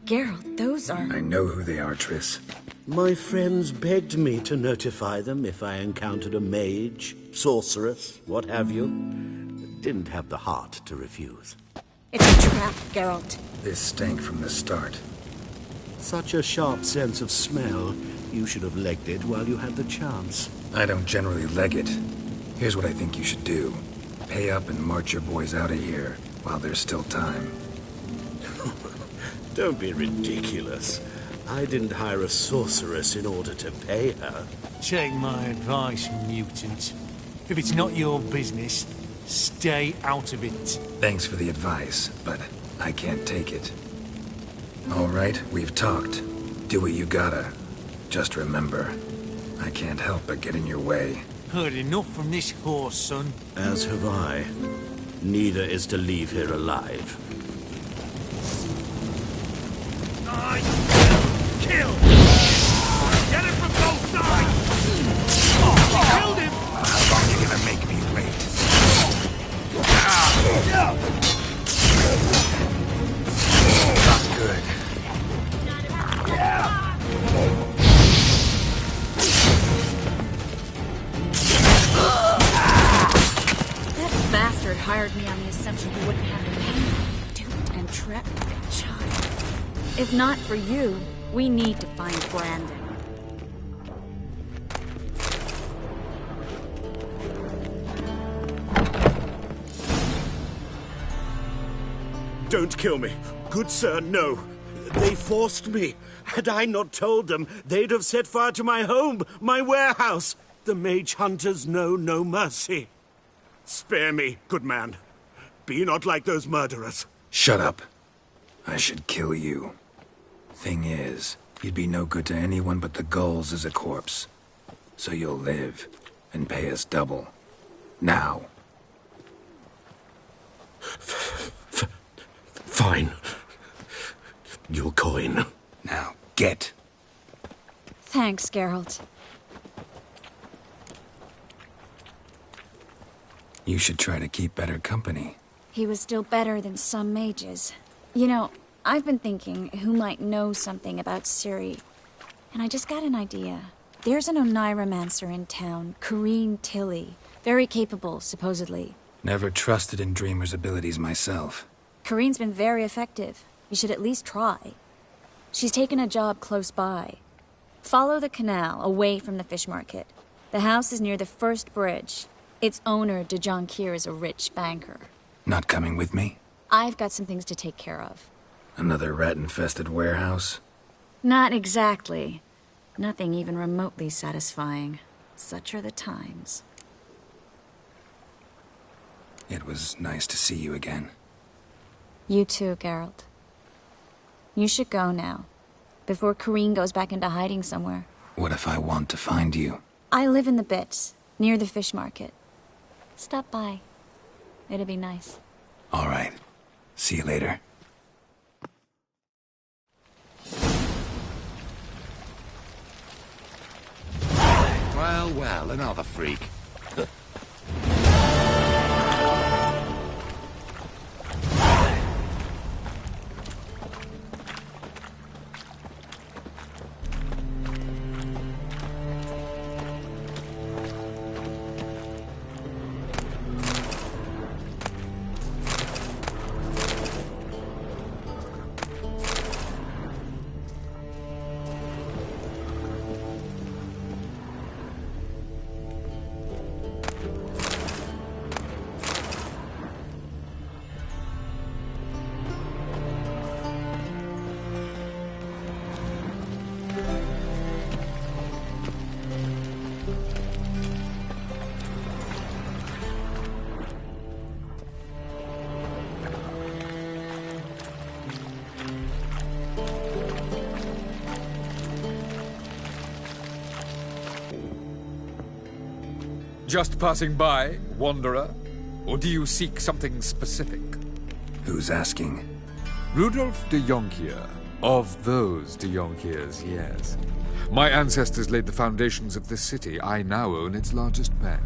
Geralt, those are... I know who they are, Triss. My friends begged me to notify them if I encountered a mage, sorceress, what have you. Didn't have the heart to refuse. It's a trap, Geralt. This stank from the start. Such a sharp sense of smell. You should have legged it while you had the chance. I don't generally leg it. Here's what I think you should do. Pay up and march your boys out of here while there's still time. Don't be ridiculous. I didn't hire a sorceress in order to pay her. Take my advice, mutant. If it's not your business, stay out of it. Thanks for the advice, but I can't take it. All right, we've talked. Do what you gotta. Just remember, I can't help but get in your way. Heard enough from this horse, son. As have I. Neither is to leave here alive. I kill! Get him from both sides! Killed him! How long are you gonna make me wait? Not good. That bastard hired me on the assumption he wouldn't have to pay me. Duped and trapped like a child. If not for you, we need to find Brandon. Don't kill me. Good sir, no. They forced me. Had I not told them, they'd have set fire to my home, my warehouse. The mage hunters know no mercy. Spare me, good man. Be not like those murderers. Shut up. I should kill you. Thing is, you'd be no good to anyone but the gulls as a corpse. So you'll live, and pay us double. Now. Fine. Your coin. Now, get. Thanks, Geralt. You should try to keep better company. He was still better than some mages. You know, I've been thinking who might know something about Ciri. And I just got an idea. There's an Oneiromancer in town, Corrine Tilly. Very capable, supposedly. Never trusted in Dreamer's abilities myself. Corrine's been very effective. You should at least try. She's taken a job close by. Follow the canal, away from the fish market. The house is near the first bridge. Its owner, de Jonquière, is a rich banker. Not coming with me? I've got some things to take care of. Another rat-infested warehouse? Not exactly. Nothing even remotely satisfying. Such are the times. It was nice to see you again. You too, Geralt. You should go now, before Corrine goes back into hiding somewhere. What if I want to find you? I live in the Bits, near the fish market. Stop by. It'll be nice. All right. See you later. Well, well, another freak. Just passing by, wanderer? Or do you seek something specific? Who's asking? Rudolf de Jonquière. Of those de Jonquières, yes. My ancestors laid the foundations of this city. I now own its largest bank.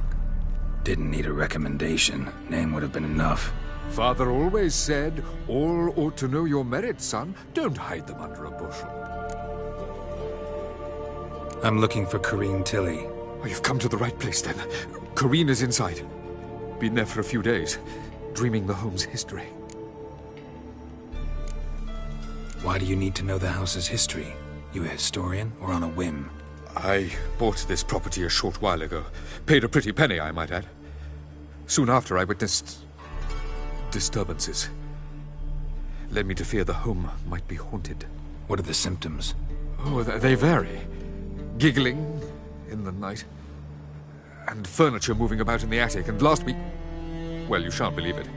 Didn't need a recommendation. Name would have been enough. Father always said, all ought to know your merits, son. Don't hide them under a bushel. I'm looking for Corrine Tilly. Oh, you've come to the right place, then. Corrine is inside. Been there for a few days, dreaming the home's history. Why do you need to know the house's history? You a historian, or on a whim? I bought this property a short while ago. Paid a pretty penny, I might add. Soon after, I witnessed disturbances. Led me to fear the home might be haunted. What are the symptoms? Oh, they vary. Giggling in the night, and furniture moving about in the attic, and last week... well, you shan't believe it.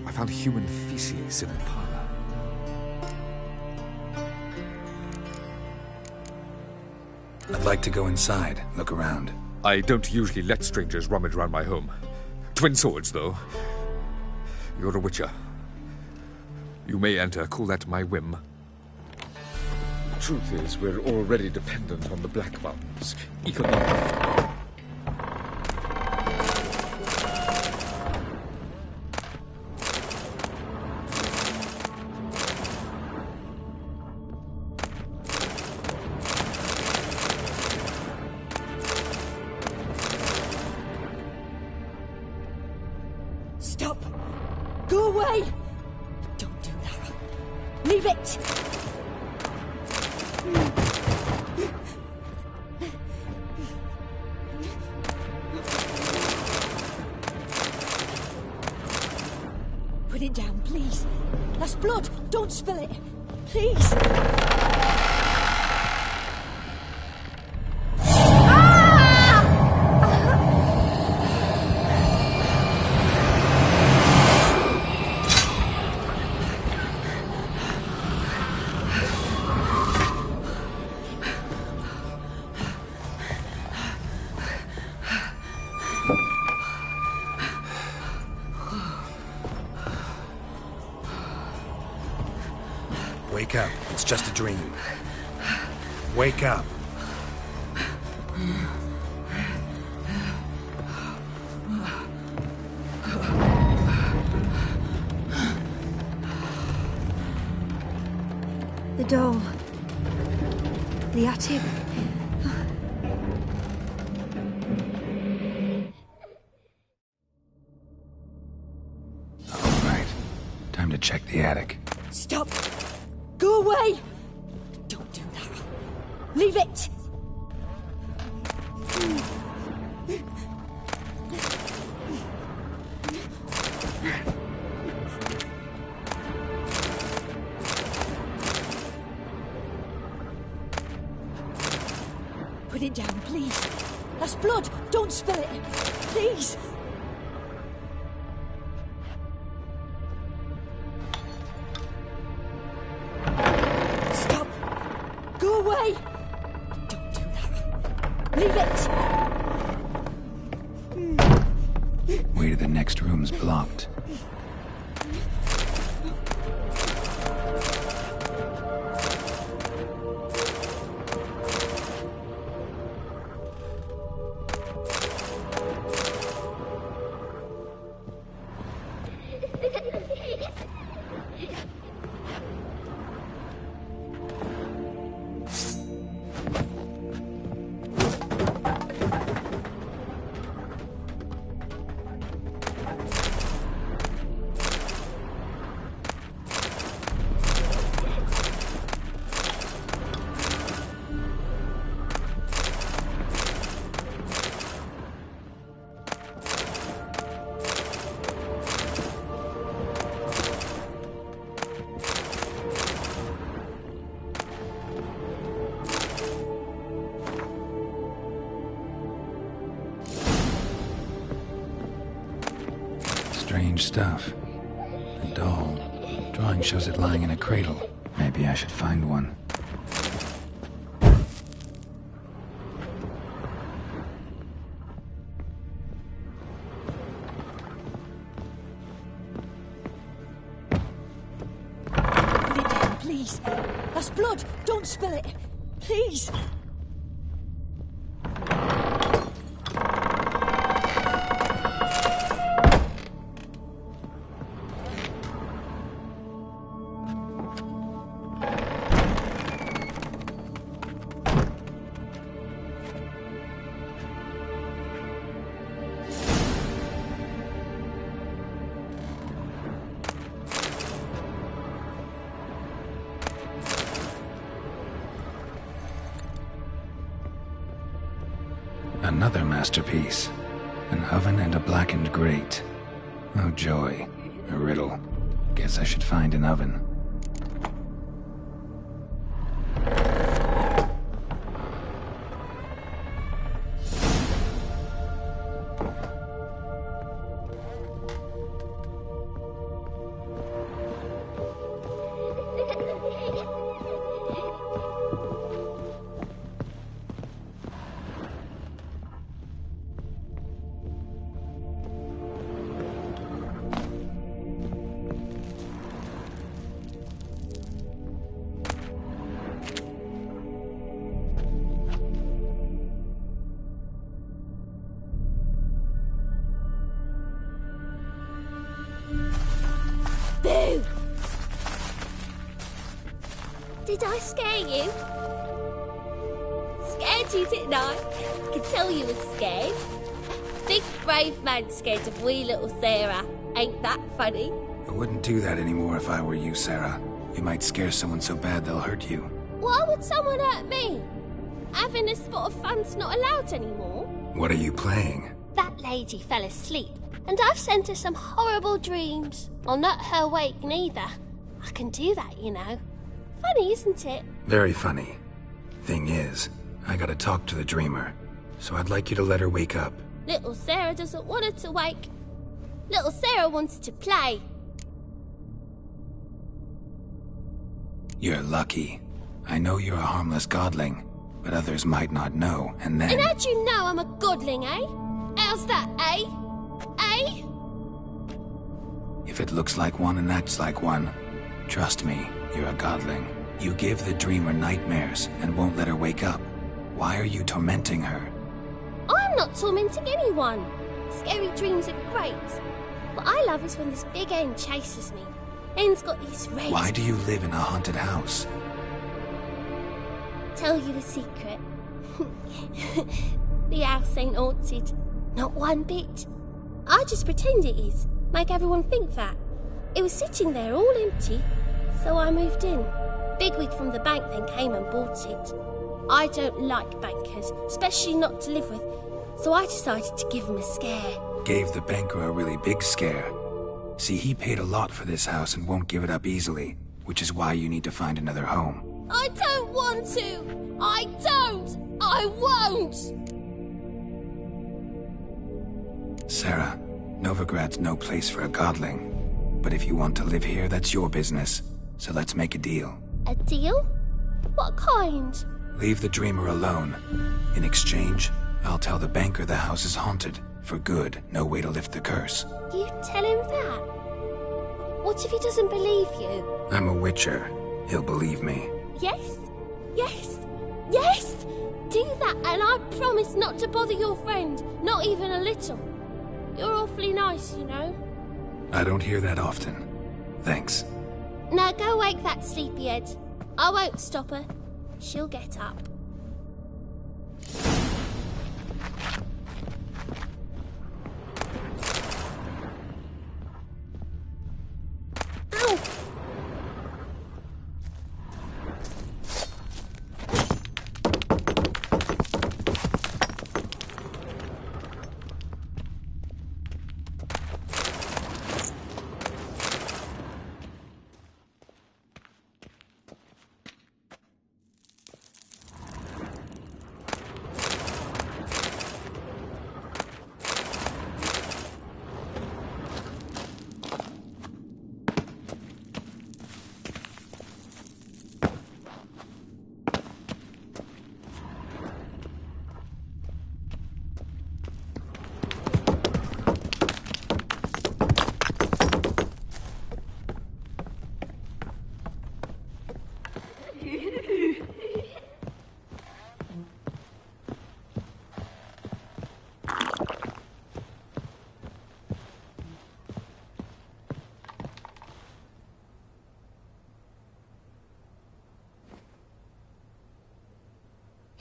I found human feces in the parlor. I'd like to go inside, look around. I don't usually let strangers rummage around my home. Twin swords, though. You're a witcher. You may enter, call that my whim. Truth is, we're already dependent on the Black Ones. Economically. Stop! Go away! Don't do that. Leave it! Put it down, please. That's blood. Don't spill it. Please. Wake up. It's just a dream. Wake up. The doll. The attic. All right. Time to check the attic. Stop! Go away! Don't do that. Leave it! Put it down, please. That's blood. Don't spill it. Please. Stop. Go away. Don't do that. Leave it. Way to the next room's blocked. Strange stuff. A doll. Drawing shows it lying in a cradle. Maybe I should find one. Put it down, please. That's blood. Don't spill it. Please. Another masterpiece. An oven and a blackened grate. Oh joy. A riddle. Guess I should find an oven. Boo! Did I scare you? Scared you, didn't I? I could tell you were scared. Big brave man scared of wee little Sarah. Ain't that funny? I wouldn't do that anymore if I were you, Sarah. You might scare someone so bad they'll hurt you. Why would someone hurt me? Having a spot of fun's not allowed anymore. What are you playing? That lady fell asleep, and I've sent her some horrible dreams. I'll not her wake neither. I can do that, you know. Funny, isn't it? Very funny. Thing is, I gotta talk to the dreamer, so I'd like you to let her wake up. Little Sarah doesn't want her to wake. Little Sarah wanted to play. You're lucky. I know you're a harmless godling, but others might not know, and then... And how'd you know I'm a godling, eh? How's that, eh? Eh? If it looks like one and acts like one, trust me, you're a godling. You give the dreamer nightmares and won't let her wake up. Why are you tormenting her? I'm not tormenting anyone. Scary dreams are great. What I love is when this big end chases me. End's got these red... Why do you live in a haunted house? Tell you a secret. The house ain't haunted. Not one bit. I just pretend it is. Make everyone think that. It was sitting there all empty, so I moved in. Bigwig from the bank then came and bought it. I don't like bankers, especially not to live with, so I decided to give him a scare. Gave the banker a really big scare. See, he paid a lot for this house and won't give it up easily, which is why you need to find another home. I don't want to! I don't! I won't! Sarah, Novigrad's no place for a godling. But if you want to live here, that's your business. So let's make a deal. A deal? What kind? Leave the dreamer alone. In exchange, I'll tell the banker the house is haunted. For good, no way to lift the curse. You tell him that? What if he doesn't believe you? I'm a witcher. He'll believe me. Yes? Yes? Yes! Do that and I promise not to bother your friend. Not even a little. You're awfully nice, you know. I don't hear that often. Thanks. Now go wake that sleepyhead. I won't stop her. She'll get up. Ow!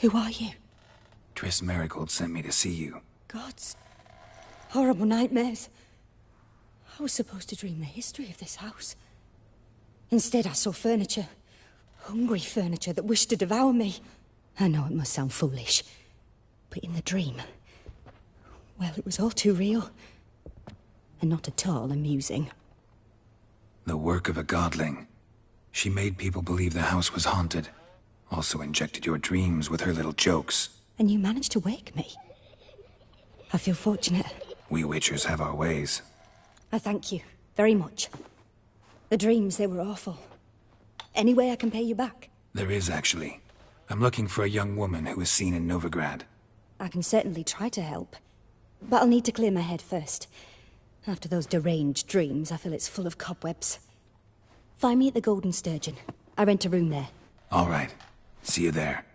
Who are you? Triss Merigold sent me to see you. Gods. Horrible nightmares. I was supposed to dream the history of this house. Instead, I saw furniture. Hungry furniture that wished to devour me. I know it must sound foolish, but in the dream, well, it was all too real. And not at all amusing. The work of a godling. She made people believe the house was haunted. Also injected your dreams with her little jokes. And you managed to wake me. I feel fortunate. We witchers have our ways. I thank you very much. The dreams, they were awful. Any way I can pay you back? There is, actually. I'm looking for a young woman who was seen in Novigrad. I can certainly try to help. But I'll need to clear my head first. After those deranged dreams, I feel it's full of cobwebs. Find me at the Golden Sturgeon. I rent a room there. All right. See you there.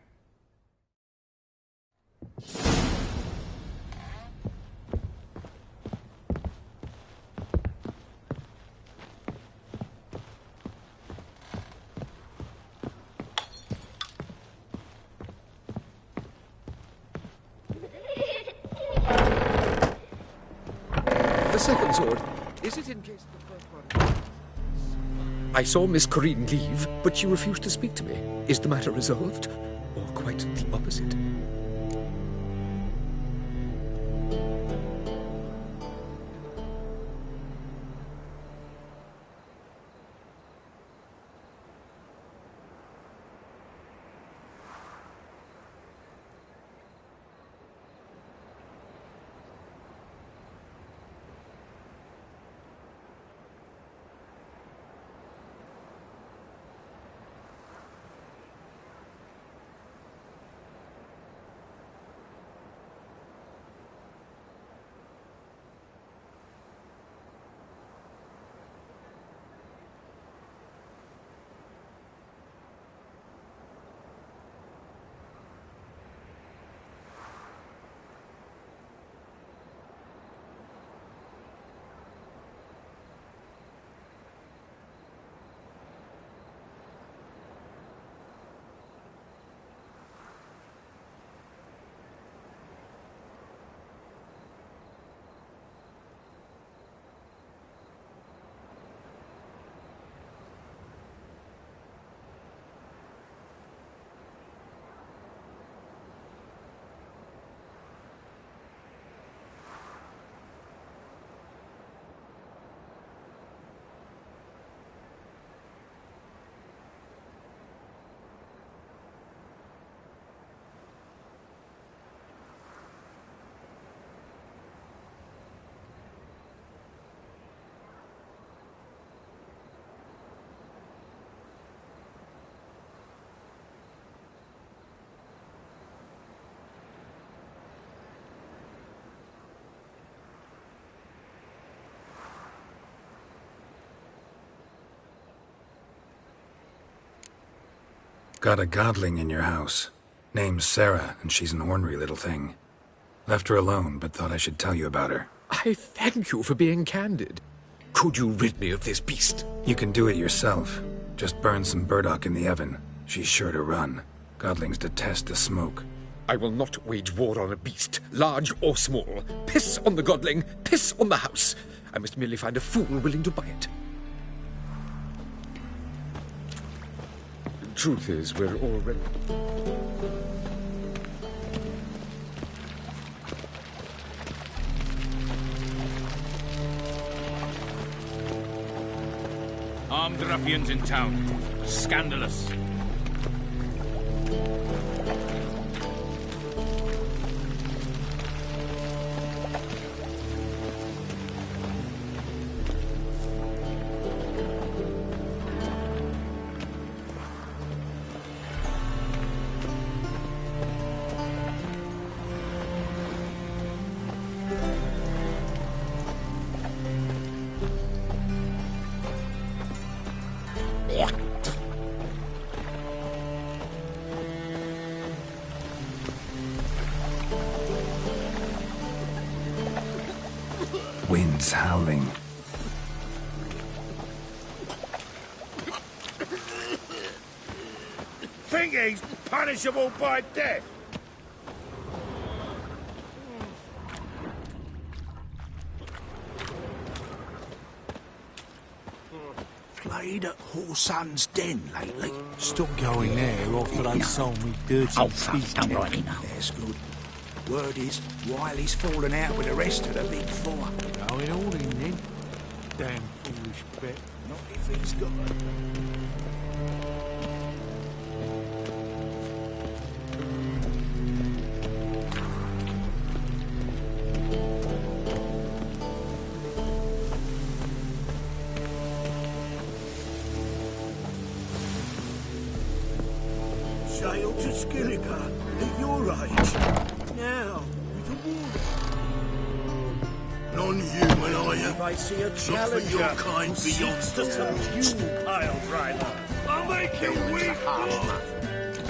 The second sword. Is it in case the first one... I saw Miss Corinne leave, but she refused to speak to me. Is the matter resolved? Or quite the opposite? Got a godling in your house. Name's Sarah, and she's an ornery little thing. Left her alone, but thought I should tell you about her. I thank you for being candid. Could you rid me of this beast? You can do it yourself. Just burn some burdock in the oven. She's sure to run. Godlings detest the smoke. I will not wage war on a beast, large or small. Piss on the godling, piss on the house. I must merely find a fool willing to buy it. The truth is, we're already... Armed ruffians in town. Scandalous. Wind's howling. Think he's punishable by death? Played at Horsan's Den lately. Stop going there after they sold me dirty business. Don't write it now. That's good. Word is, Wiley's fallen out with the rest of the big four. Going all in then. Damn foolish bet. Not if he's got it. Sail to Skilligar at your age. Now, with a warning. Non-human, are you? If I see a challenger, look for your kind beyond the some pile driver. I'll make you weep.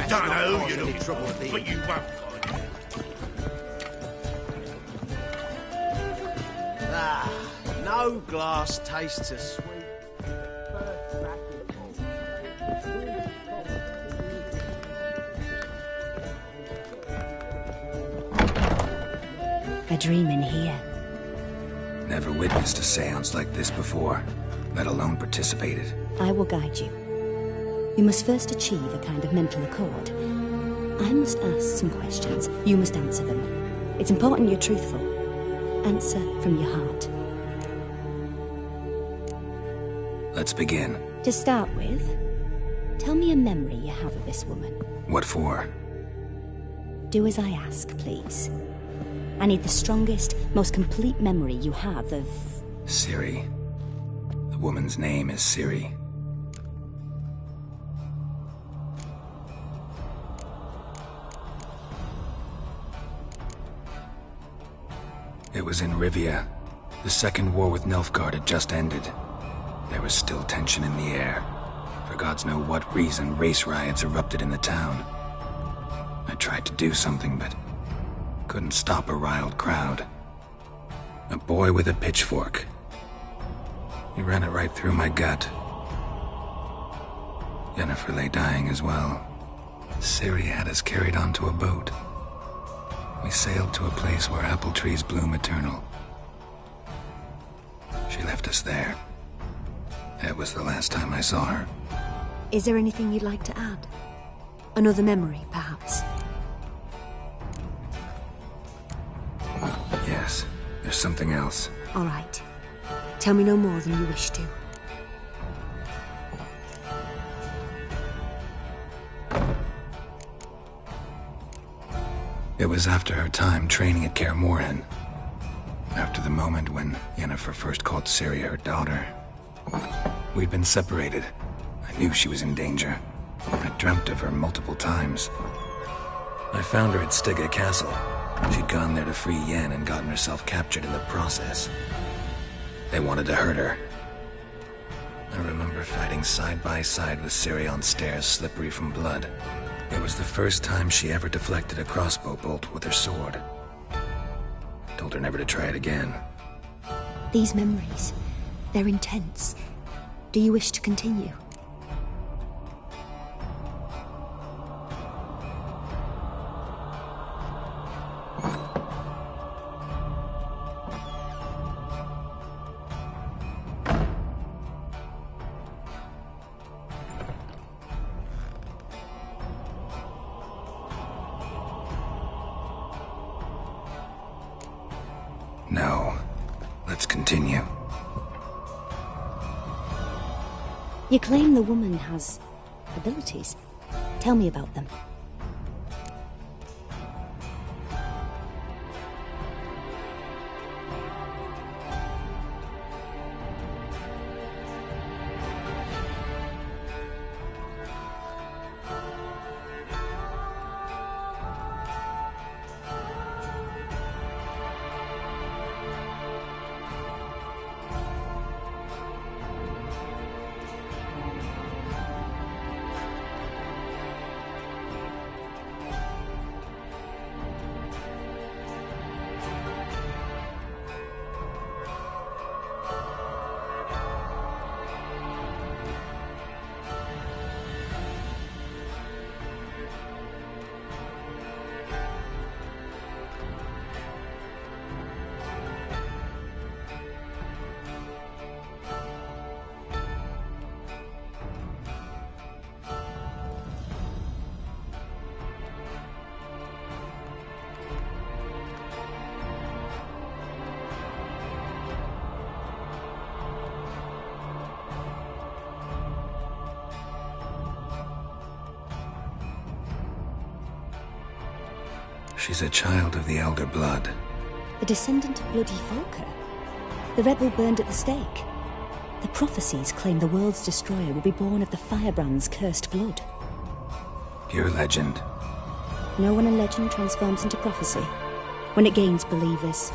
Don't know who you're looking for, but you won't find it. Ah, no glass tastes as sweet. A dream in here. Never witnessed a seance like this before, let alone participated. I will guide you. You must first achieve a kind of mental accord. I must ask some questions. You must answer them. It's important you're truthful. Answer from your heart. Let's begin. To start with, tell me a memory you have of this woman. What for? Do as I ask, please. I need the strongest, most complete memory you have of... Ciri. The woman's name is Ciri. It was in Rivia. The Second War with Nilfgaard had just ended. There was still tension in the air. For gods know what reason, race riots erupted in the town. I tried to do something, but couldn't stop a riled crowd. A boy with a pitchfork. He ran it right through my gut. Yennefer lay dying as well. Ciri had us carried onto a boat. We sailed to a place where apple trees bloom eternal. She left us there. That was the last time I saw her. Is there anything you'd like to add? Another memory, perhaps? Yes, there's something else. All right. Tell me no more than you wish to. It was after her time training at Kaer Morhen. After the moment when Yennefer first called Ciri her daughter. We'd been separated. I knew she was in danger. I dreamt of her multiple times. I found her at Stygga Castle. She'd gone there to free Yen and gotten herself captured in the process. They wanted to hurt her. I I remember fighting side by side with Ciri on stairs slippery from blood. It was the first time she ever deflected a crossbow bolt with her sword. Told her never to try it again. These memories, they're intense. Do you wish to continue? No. Let's continue. You claim the woman has abilities. Tell me about them. She's a child of the Elder Blood. A descendant of bloody Volker. The rebel burned at the stake. The prophecies claim the world's destroyer will be born of the Firebrand's cursed blood. Pure legend. No one in legend transforms into prophecy when it gains believers.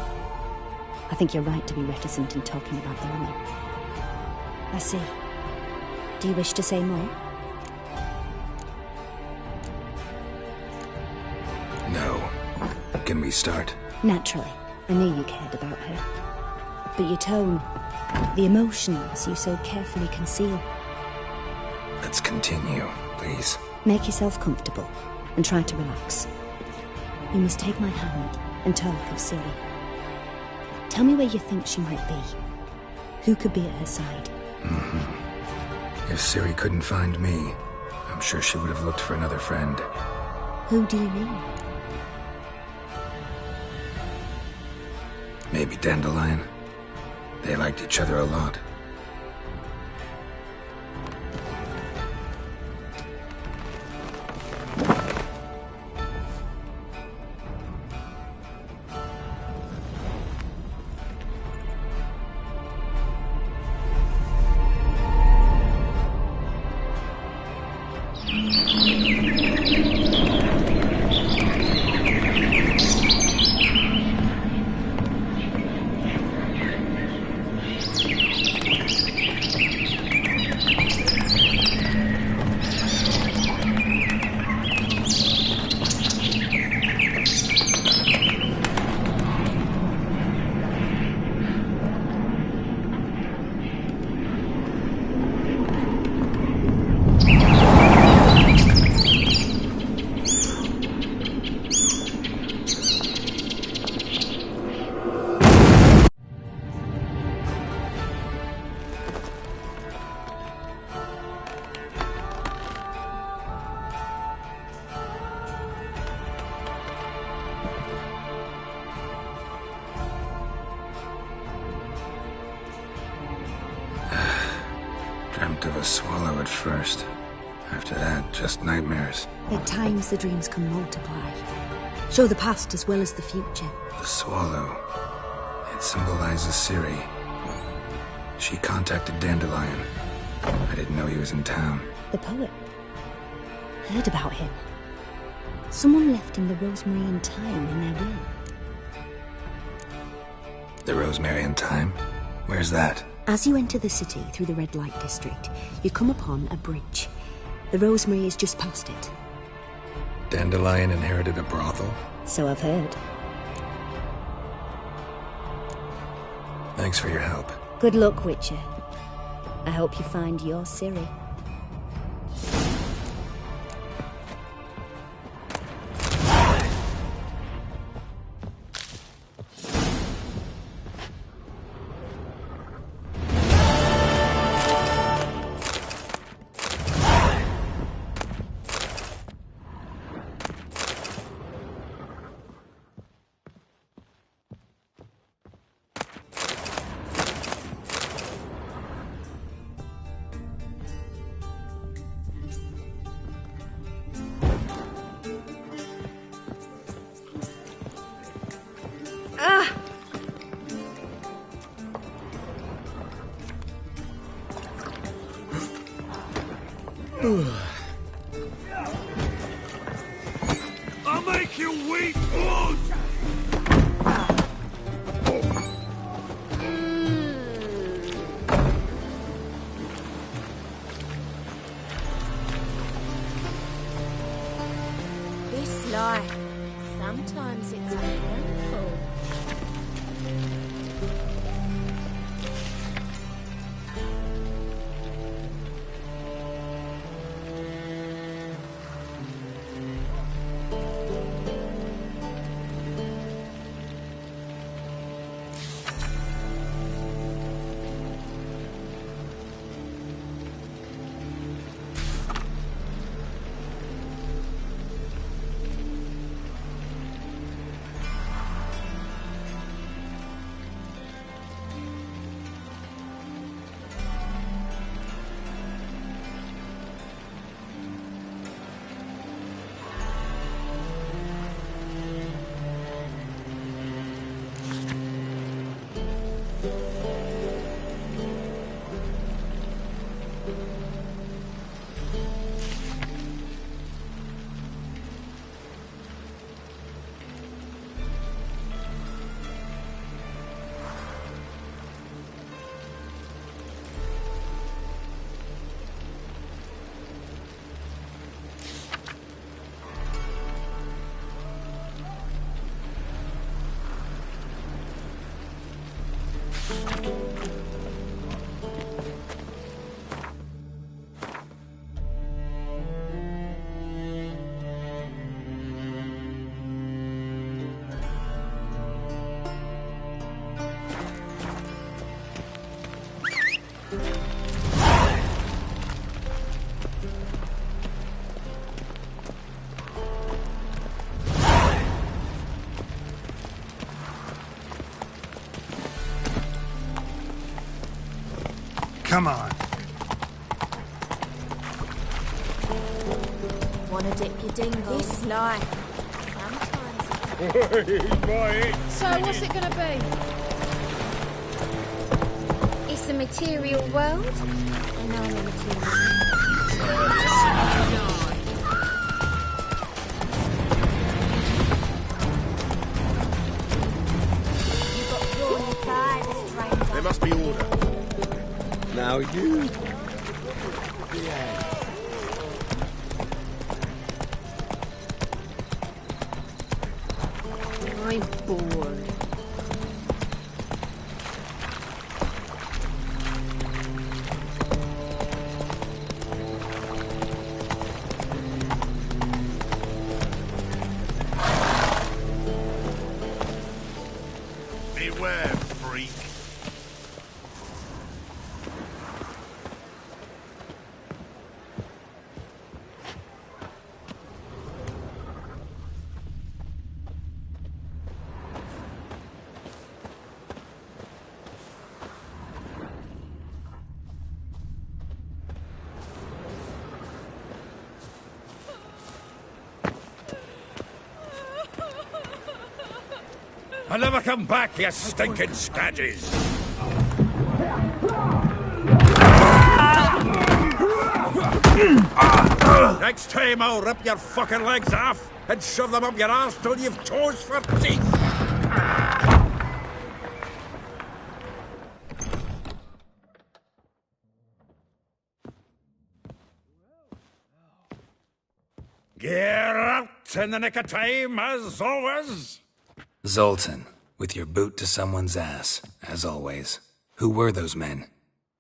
I think you're right to be reticent in talking about the woman. I see. Do you wish to say more? No. Can we start? Naturally. I knew you cared about her. But your tone, the emotions you so carefully conceal. Let's continue, please. Make yourself comfortable and try to relax. You must take my hand and talk of Ciri. Tell me where you think she might be. Who could be at her side? If Ciri couldn't find me, I'm sure she would have looked for another friend. Who do you mean? Maybe Dandelion. They liked each other a lot. Dreamt of a swallow at first. After that, just nightmares. At times the dreams can multiply. Show the past as well as the future. The swallow. It symbolizes Ciri. She contacted Dandelion. I didn't know he was in town. The poet. Heard about him. Someone left him the Rosemary and Thyme in their will. The Rosemary and Thyme? Where's that? As you enter the city through the red light district, you come upon a bridge. The Rosemary is just past it. Dandelion inherited a brothel? So I've heard. Thanks for your help. Good luck, Witcher. I hope you find your Ciri. I'll make you weep blood! This life, sometimes it's a handful. Come on. Wanna dip your dingle? This life, sometimes So, what's it gonna be? it's a material world, and I'm a material. You got your thighs, stranger. There must be order. Now you... I'm bored. Beware, freak. I'll never come back, you stinking scadges! Next time I'll rip your fucking legs off and shove them up your arse till you've toes for teeth! Get out in the nick of time, as always. Zoltan, with your boot to someone's ass, as always. Who were those men?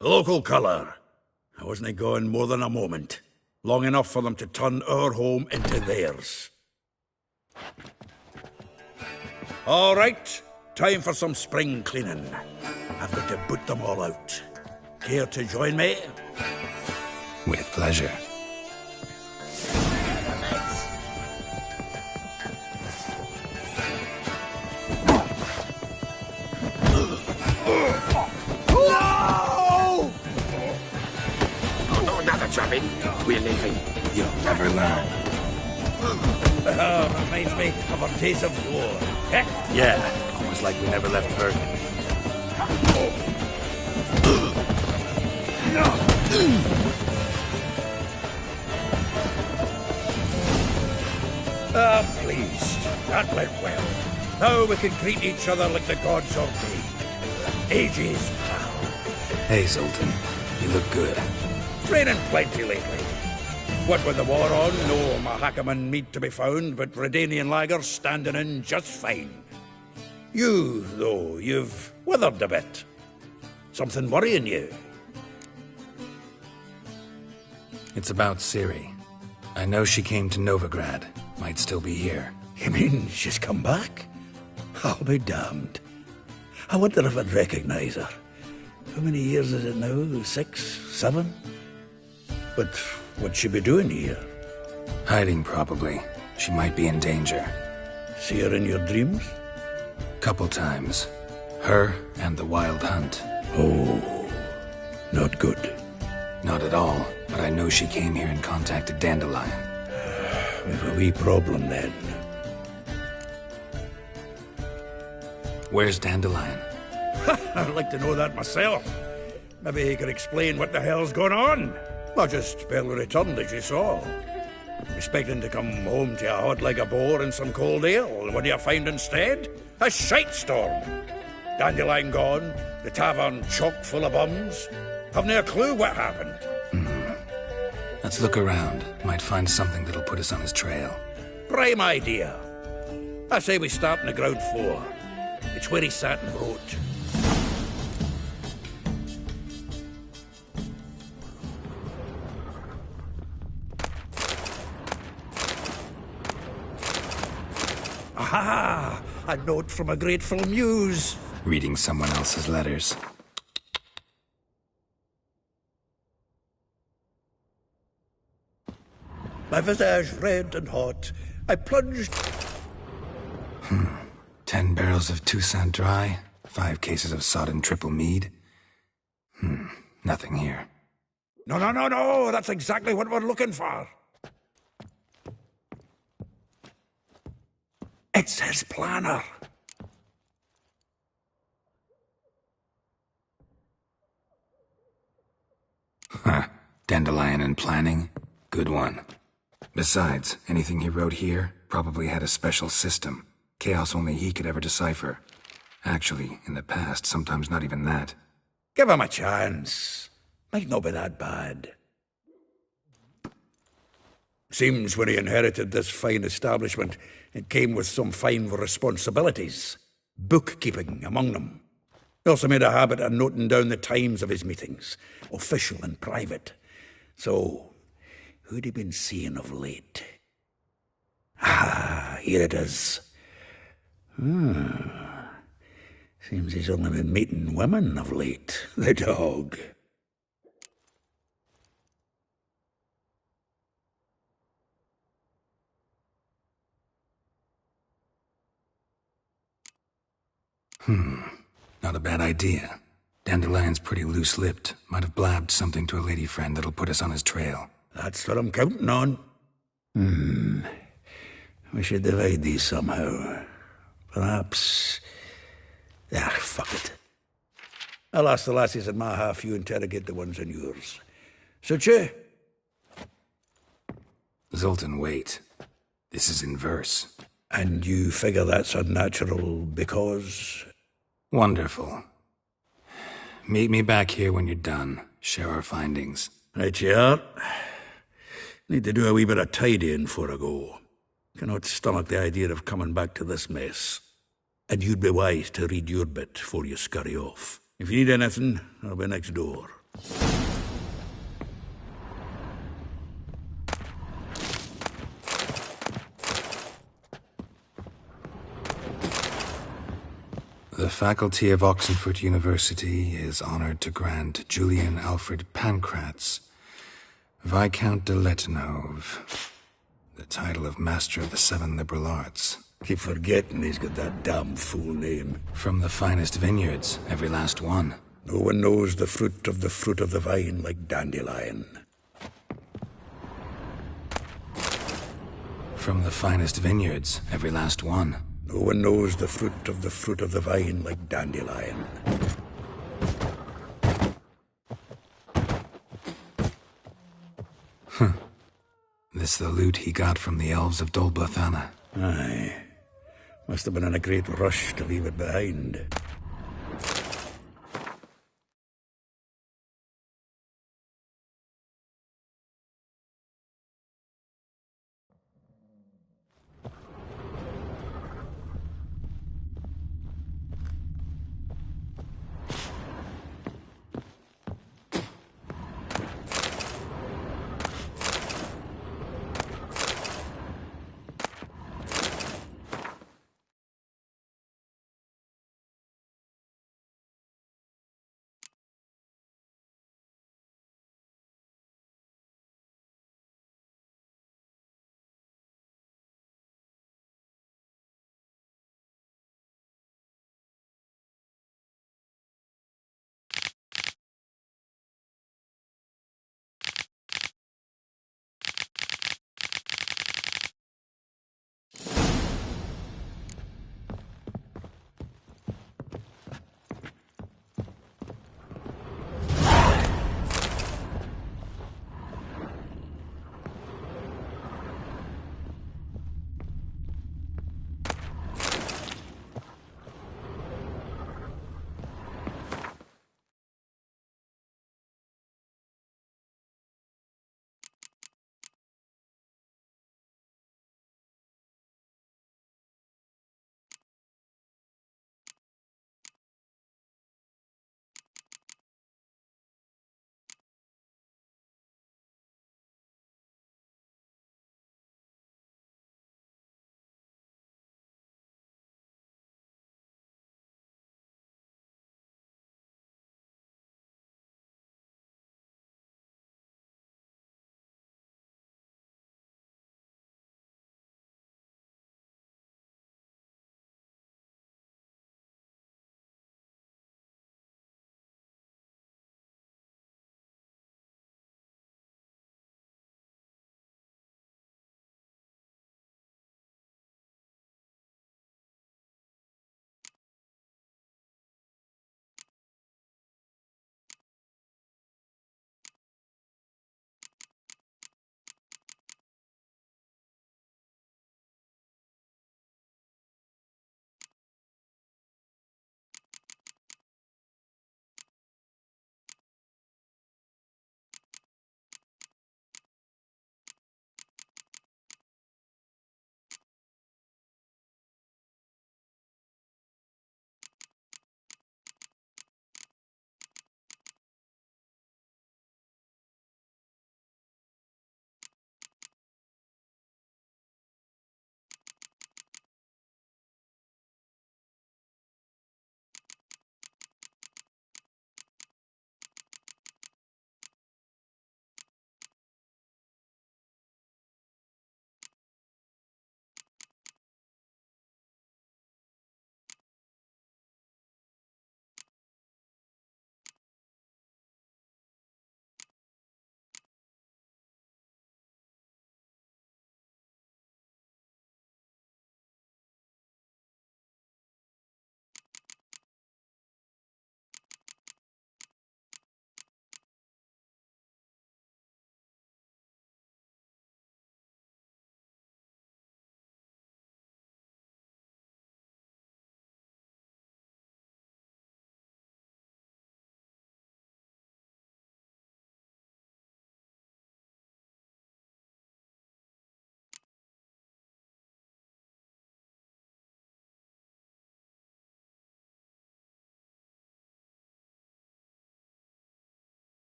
Local colour. I wasn't gone more than a moment. Long enough for them to turn our home into theirs. All right, time for some spring cleaning. I've got to boot them all out. Care to join me? With pleasure. Trapping. We're leaving. You'll never learn. Reminds me of our days of yore. Eh? Yeah, almost like we never left Vergen. Pleased. That went well. Now we can greet each other like the gods ordained. Ages, pal. Hey, Zoltan. You look good. Training plenty lately. What with the war on, no Mahakaman meat to be found, but Redanian lagers standing in just fine. You, though, you've withered a bit. Something worrying you? It's about Ciri. I know she came to Novigrad. Might still be here. You mean she's come back? I'll be damned. I wonder if I'd recognize her. How many years is it now? 6, 7? But what'd she be doing here? Hiding, probably. She might be in danger. See her in your dreams? Couple times. Her and the Wild Hunt. Oh, not good. Not at all, but I know she came here and contacted Dandelion. We've a wee problem then. Where's Dandelion? I'd like to know that myself. Maybe he could explain what the hell's going on. I just barely returned, as you saw. Expecting to come home to a hot like a boar and some cold ale. And what do you find instead? A shite storm. Dandelion gone, the tavern chock full of bums. Haven't a clue what happened. Let's look around. Might find something that'll put us on his trail. Prime idea. I say we start on the ground floor. It's where he sat and wrote. Aha! A note from a grateful muse. Reading someone else's letters. My visage red and hot, I plunged... 10 barrels of Toussaint Dry, 5 cases of sodden triple mead. Nothing here. No, that's exactly what we're looking for. It's his planner. Dandelion and planning? Good one. Besides, anything he wrote here probably had a special system. Chaos only he could ever decipher. Actually, in the past, sometimes not even that. Give him a chance. Might not be that bad. Seems when he inherited this fine establishment, it came with some fine responsibilities. Bookkeeping among them. He also made a habit of noting down the times of his meetings, official and private. So, who'd he been seeing of late? Ah, here it is. Seems he's only been meeting women of late, the dog. Not a bad idea. Dandelion's pretty loose-lipped. Might have blabbed something to a lady friend that'll put us on his trail. That's what I'm counting on. We should divide these somehow. Perhaps... fuck it. I'll ask the lassies in my half, you interrogate the ones in yours. Suit you? Zoltan, wait. This is in verse. And you figure that's unnatural because... Wonderful. Meet me back here when you're done. Share our findings. Right you are. Need to do a wee bit of tidying before I go. Cannot stomach the idea of coming back to this mess. And you'd be wise to read your bit before you scurry off. If you need anything, I'll be next door. The faculty of Oxenford University is honored to grant Julian Alfred Pancratz, Viscount de Letenove, the title of Master of the Seven Liberal Arts. Keep forgetting he's got that damn fool name. From the finest vineyards, every last one. No one knows the fruit of the vine like Dandelion. From the finest vineyards, every last one. No one knows the fruit of the vine like Dandelion. This the loot he got from the elves of Dol Blathanna. Aye. Must have been in a great rush to leave it behind.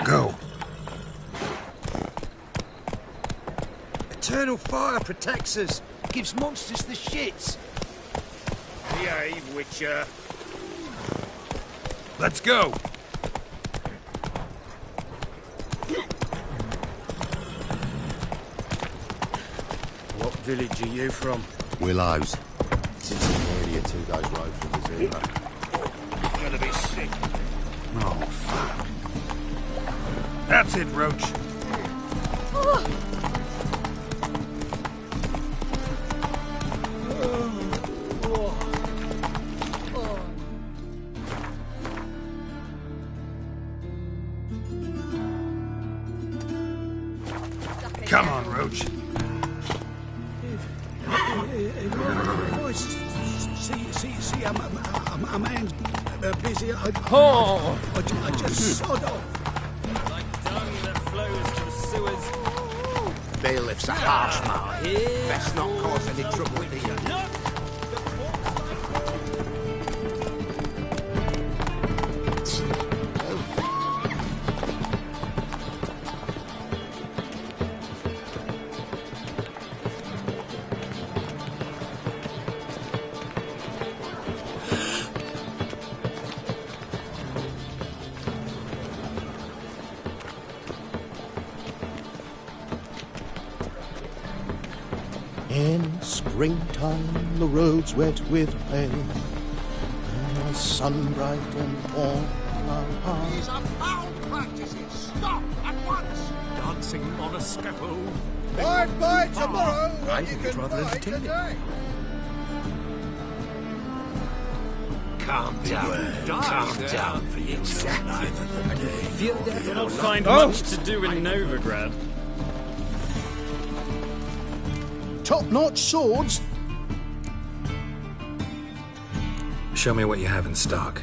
Go. Eternal fire protects us. Gives monsters the shits. Behave, Witcher. Let's go. What village are you from? Willows. Sits nearly a 2 days road from the Zero. Gonna be sick. Oh, fuck. That's it, Roach. Come on, Roach. See, a man's busy. I just sod off. Like dung that flows from sewers. Bailiff's a harsh man. Best not cause any trouble with you. In springtime the roads wet with hay, and the sun bright and warm. These are foul practices. Stop at once. Dancing on a scaffold. By tomorrow, I think it's rather entertaining. Calm down for you. You'll not find much to do in Novigrad. Top-notch swords. Show me what you have in stock.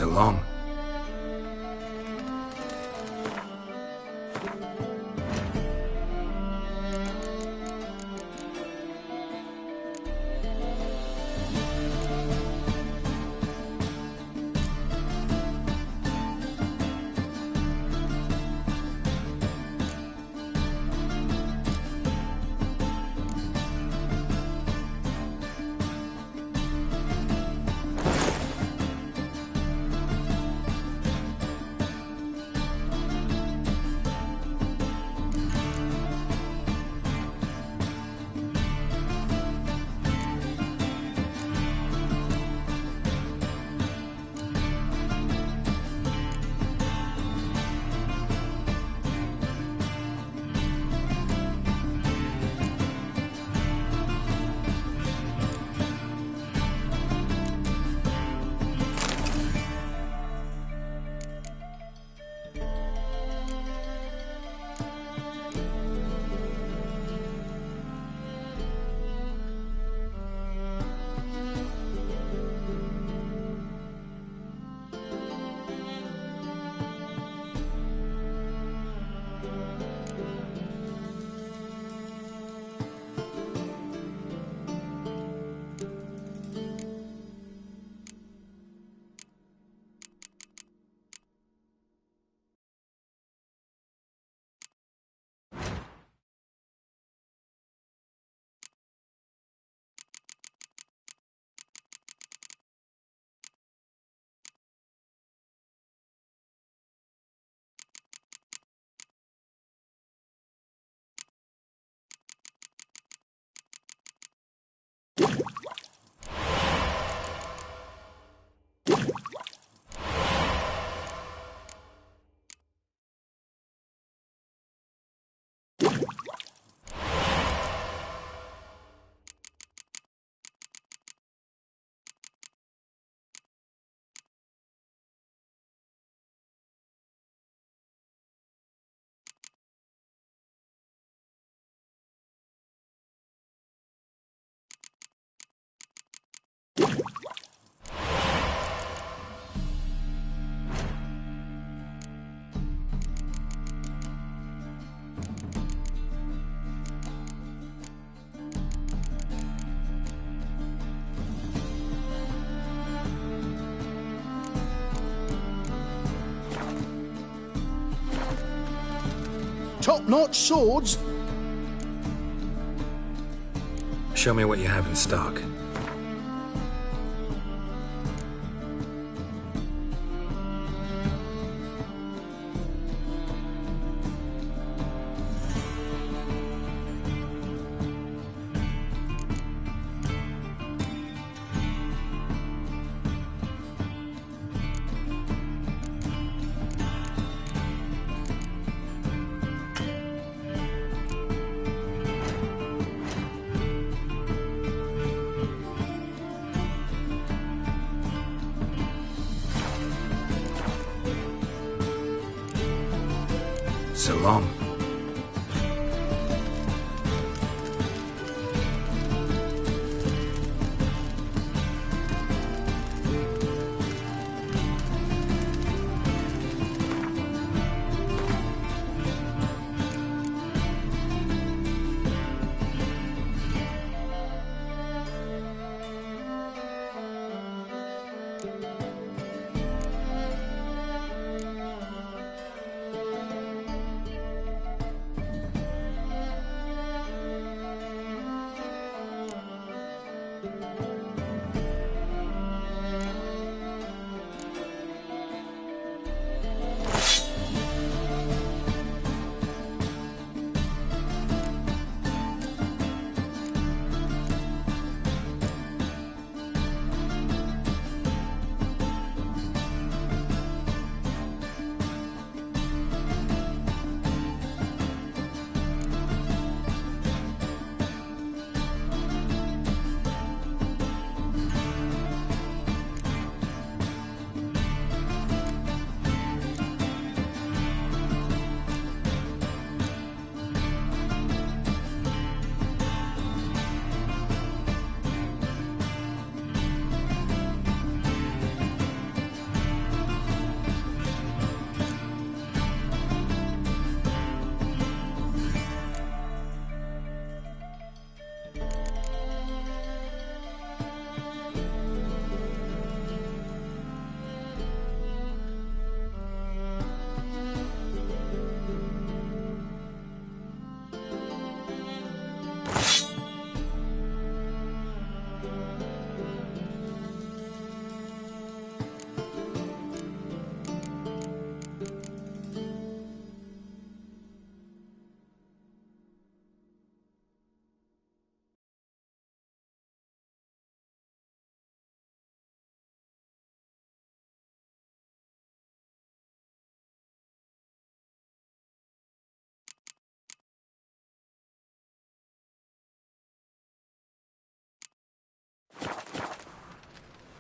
So long. Top-notch swords? Show me what you have in stock. So long.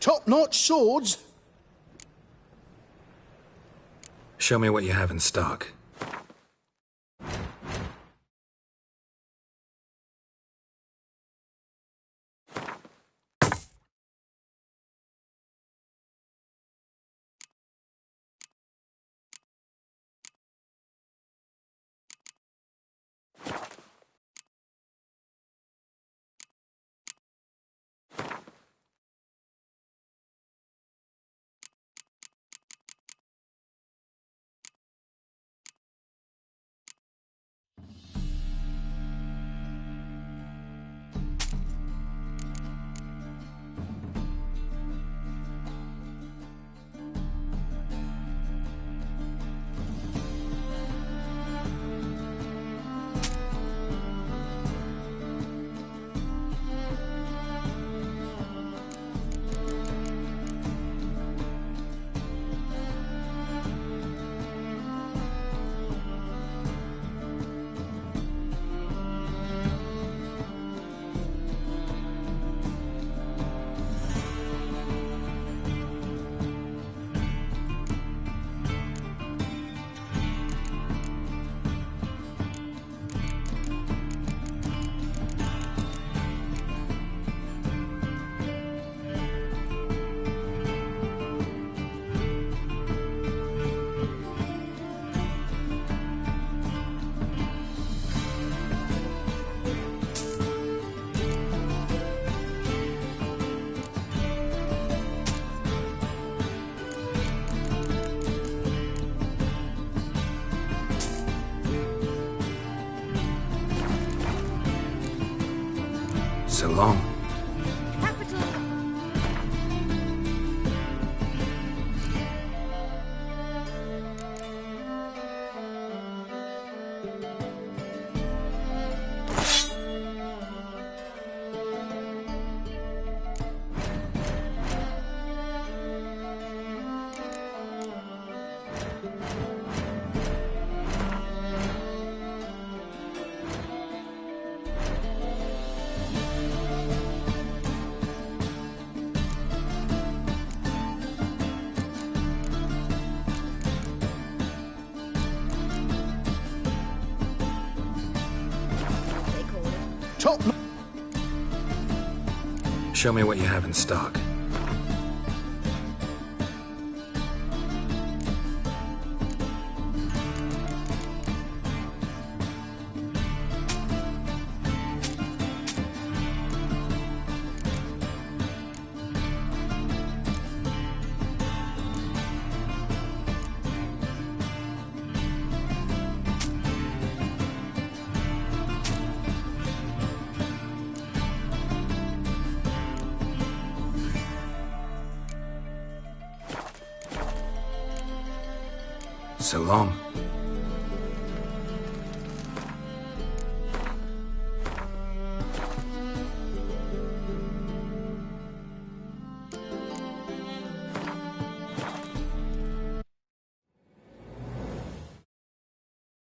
Top-notch swords? Show me what you have in stock. So long. Show me what you have in stock. So long.